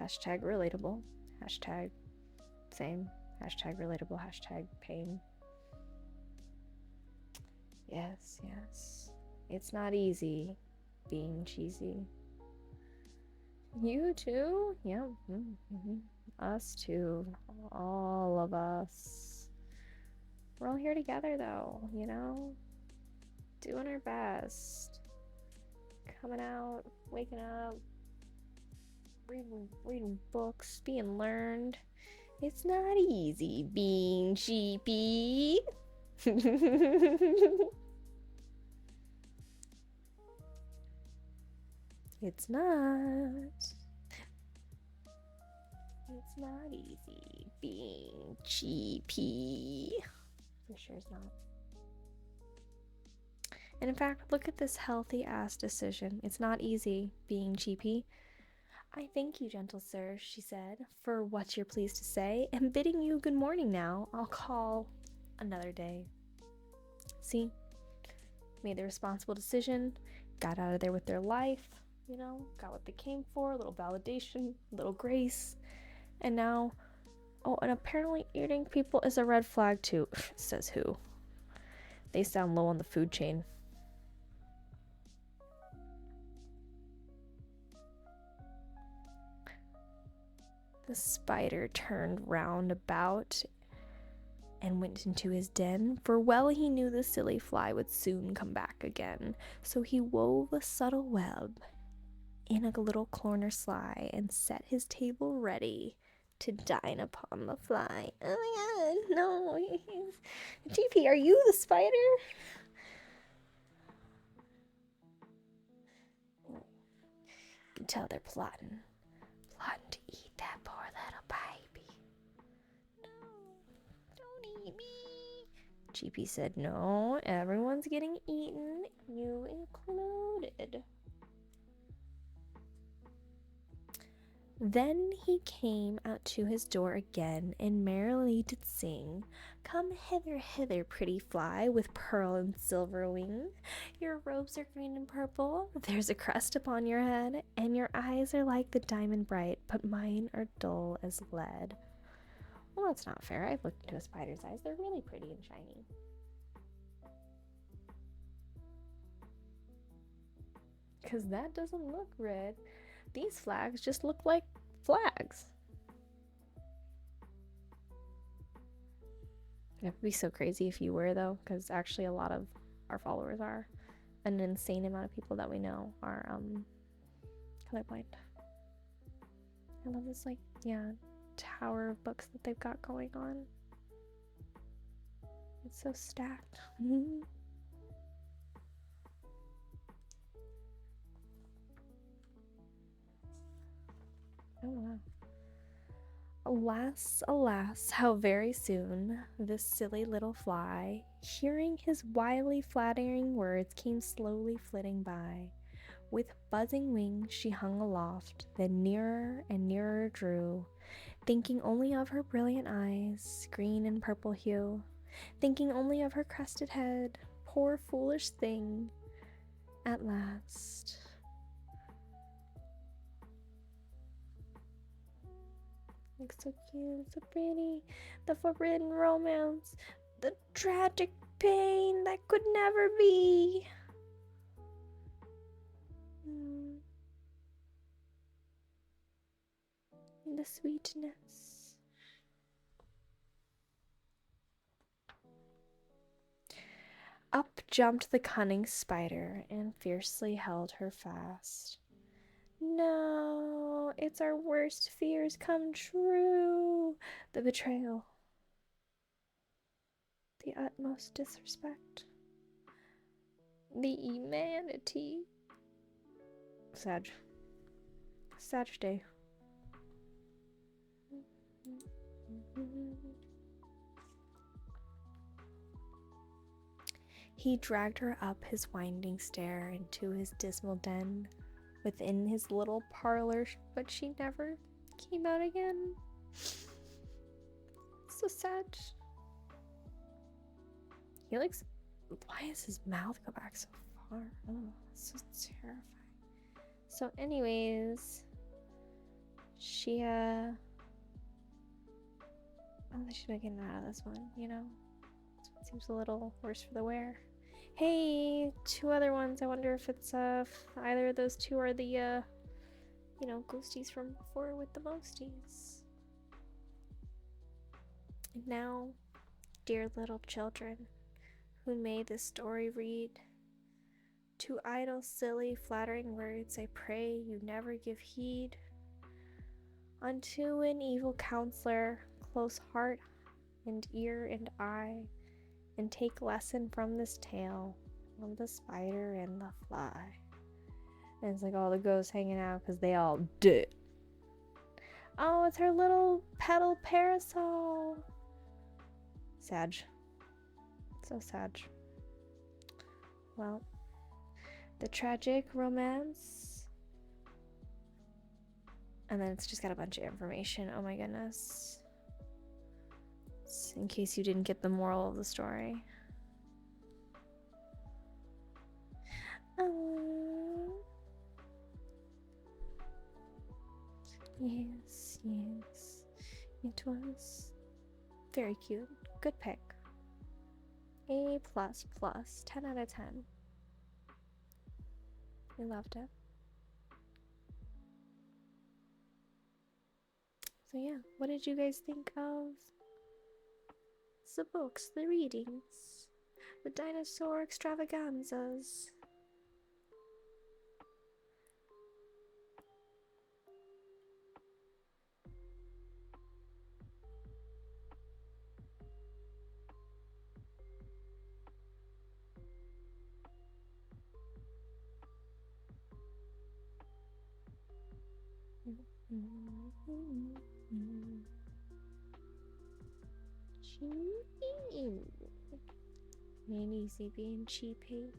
Hashtag relatable. Hashtag same. Hashtag relatable. Hashtag pain. Yes, yes. It's not easy being cheesy. You too? Yeah. Mm-hmm. Us too. All of us. We're all here together though, you know? Doing our best. Coming out, waking up, reading books, being learned. It's not easy being cheapy. It's not. It's not easy being cheapy. For sure it's not. And in fact, look at this healthy ass decision. It's not easy being cheapy. I thank you, gentle sir, she said, for what you're pleased to say, and bidding you good morning now. I'll call another day. See? Made the responsible decision, got out of there with their life, you know, got what they came for, a little validation, a little grace. And now, oh, and apparently eating people is a red flag too. Says who? They sound low on the food chain. The spider turned round about and went into his den, for well he knew the silly fly would soon come back again. So he wove a subtle web in a little corner sly, and set his table ready to dine upon the fly. Oh my god, no. GP, are you the spider? You can tell they're plotting to eat that poor little baby. No, don't eat me. GP said, no, everyone's getting eaten, you included. Then he came out to his door again, and merrily did sing, Come hither, hither, pretty fly, with pearl and silver wing. Your robes are green and purple, there's a crest upon your head, and your eyes are like the diamond bright, but mine are dull as lead. Well, that's not fair. I've looked into a spider's eyes. They're really pretty and shiny. Because that doesn't look red. These flags just look like flags. It would be so crazy if you were, though, because actually a lot of our followers are. An insane amount of people that we know are colorblind. I love this, like, yeah, tower of books that they've got going on. It's so stacked. Oh, wow. Alas, alas, how very soon this silly little fly, hearing his wily flattering words, came slowly flitting by. With buzzing wings she hung aloft, then nearer and nearer drew, thinking only of her brilliant eyes, green and purple hue, thinking only of her crested head, poor foolish thing, at last. Like so cute, so pretty, the forbidden romance, the tragic pain that could never be. The sweetness. Up jumped the cunning spider and fiercely held her fast. No, it's our worst fears come true. The betrayal, the utmost disrespect, the humanity. Saturday. He dragged her up his winding stair into his dismal den within his little parlor, but she never came out again. So sad. He likes. Why does his mouth go back so far? Oh, that's so terrifying. So, anyways, she oh, she's not getting out of this one, you know? This one seems a little worse for the wear. Hey, two other ones. I wonder if it's either of those two are the you know, ghosties from before with the mosties. And now, dear little children, who may this story read, to idle, silly, flattering words I pray you never give heed. Unto an evil counselor, close heart and ear and eye, and take lesson from this tale of the spider and the fly. And it's like all the ghosts hanging out because they all did. Oh, it's her little petal parasol. Sad. So sad. Well, the tragic romance. And then it's just got a bunch of information. Oh my goodness. In case you didn't get the moral of the story. Yes, yes. It was very cute. Good pick. A++. 10 out of 10. We loved it. So yeah, what did you guys think of the books, the readings, the dinosaur extravaganzas? Cheapy. Ain't easy being cheapy.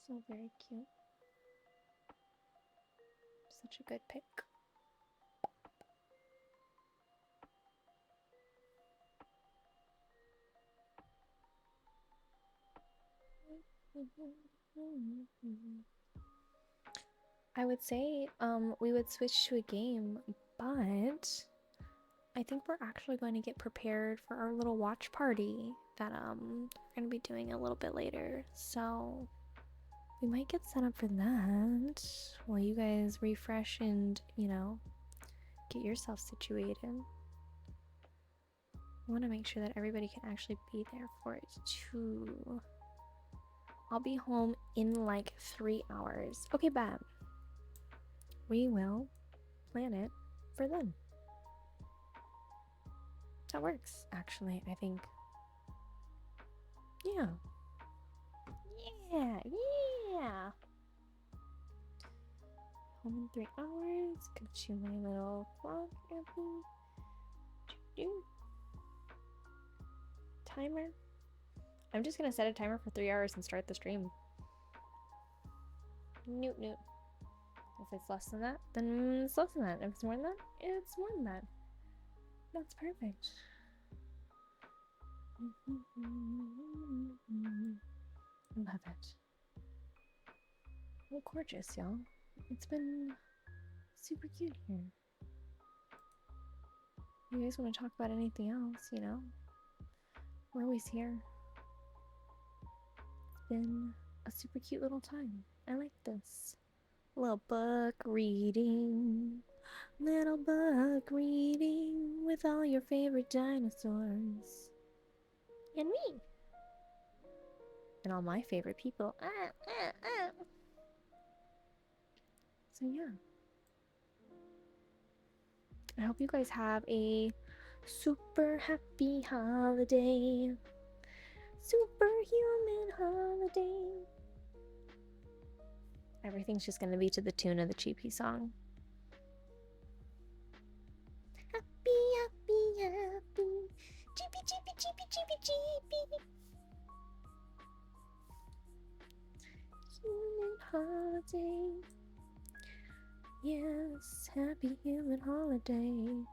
So very cute. Such a good pick. I would say we would switch to a game, but I think we're actually going to get prepared for our little watch party that we're going to be doing a little bit later. So we might get set up for that while you guys refresh and, you know, get yourself situated. I want to make sure that everybody can actually be there for it too. I'll be home in like 3 hours. Okay, bam. We will plan it for then. That works, actually, I think. Yeah. Yeah. Home in 3 hours. Got you my little clock, timer. I'm just gonna set a timer for 3 hours and start the stream. Noot. If it's less than that, then it's less than that. If it's more than that, it's more than that. That's perfect. Love it. Well, gorgeous, y'all. It's been super cute here. You guys want to talk about anything else, you know? We're always here. It's been a super cute little time. I like this. Little book reading. Little book reading with all your favorite dinosaurs. And me. And all my favorite people. So yeah. I hope you guys have a super happy holiday. Superhuman holiday. Everything's just gonna be to the tune of the Cheapy song. Happy, happy, happy. Cheapy, cheapy, cheapy. Chippy. Human holiday. Yes, happy human holiday. And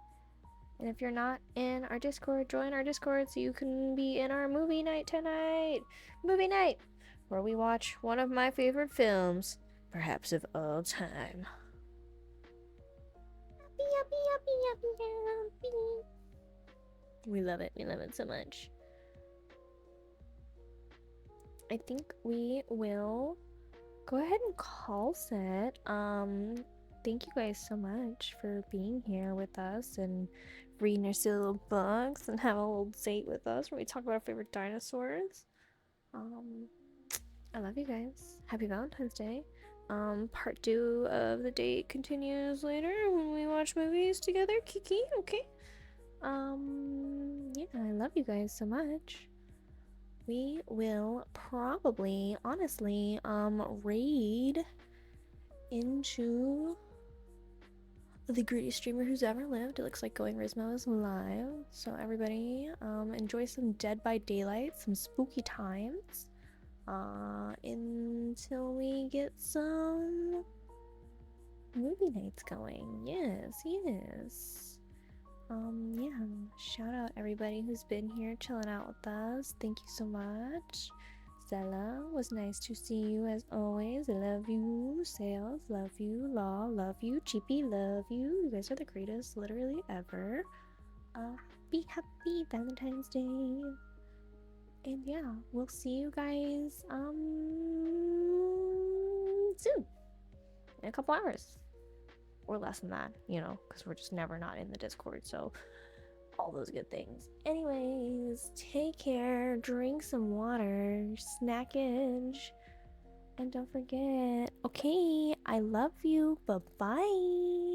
if you're not in our Discord, join our Discord so you can be in our movie night tonight. Movie night, where we watch one of my favorite films, perhaps of all time. We love it. We love it so much. I think we will go ahead and call set. Thank you guys so much for being here with us and reading our silly little books and have a little date with us where we talk about our favorite dinosaurs. I love you guys. Happy Valentine's Day. Part 2 of the date continues later when we watch movies together. Kiki, okay? Yeah, I love you guys so much. We will probably, honestly, raid into the greatest streamer who's ever lived. It looks like Going Rizmo is live. So everybody, enjoy some Dead by Daylight, some spooky times. Until we get some movie nights going. Yes. Yeah, shout out everybody who's been here chilling out with us. Thank you so much. Stella, was nice to see you as always. I love you. Sales, love you. Law, love you. Cheapy, love you. You guys are the greatest literally ever. Be happy Valentine's Day. And yeah, we'll see you guys soon. In a couple hours. Or less than that, you know, because we're just never not in the Discord, so all those good things. Anyways, take care, drink some water, snackage, and don't forget, okay, I love you, bye-bye.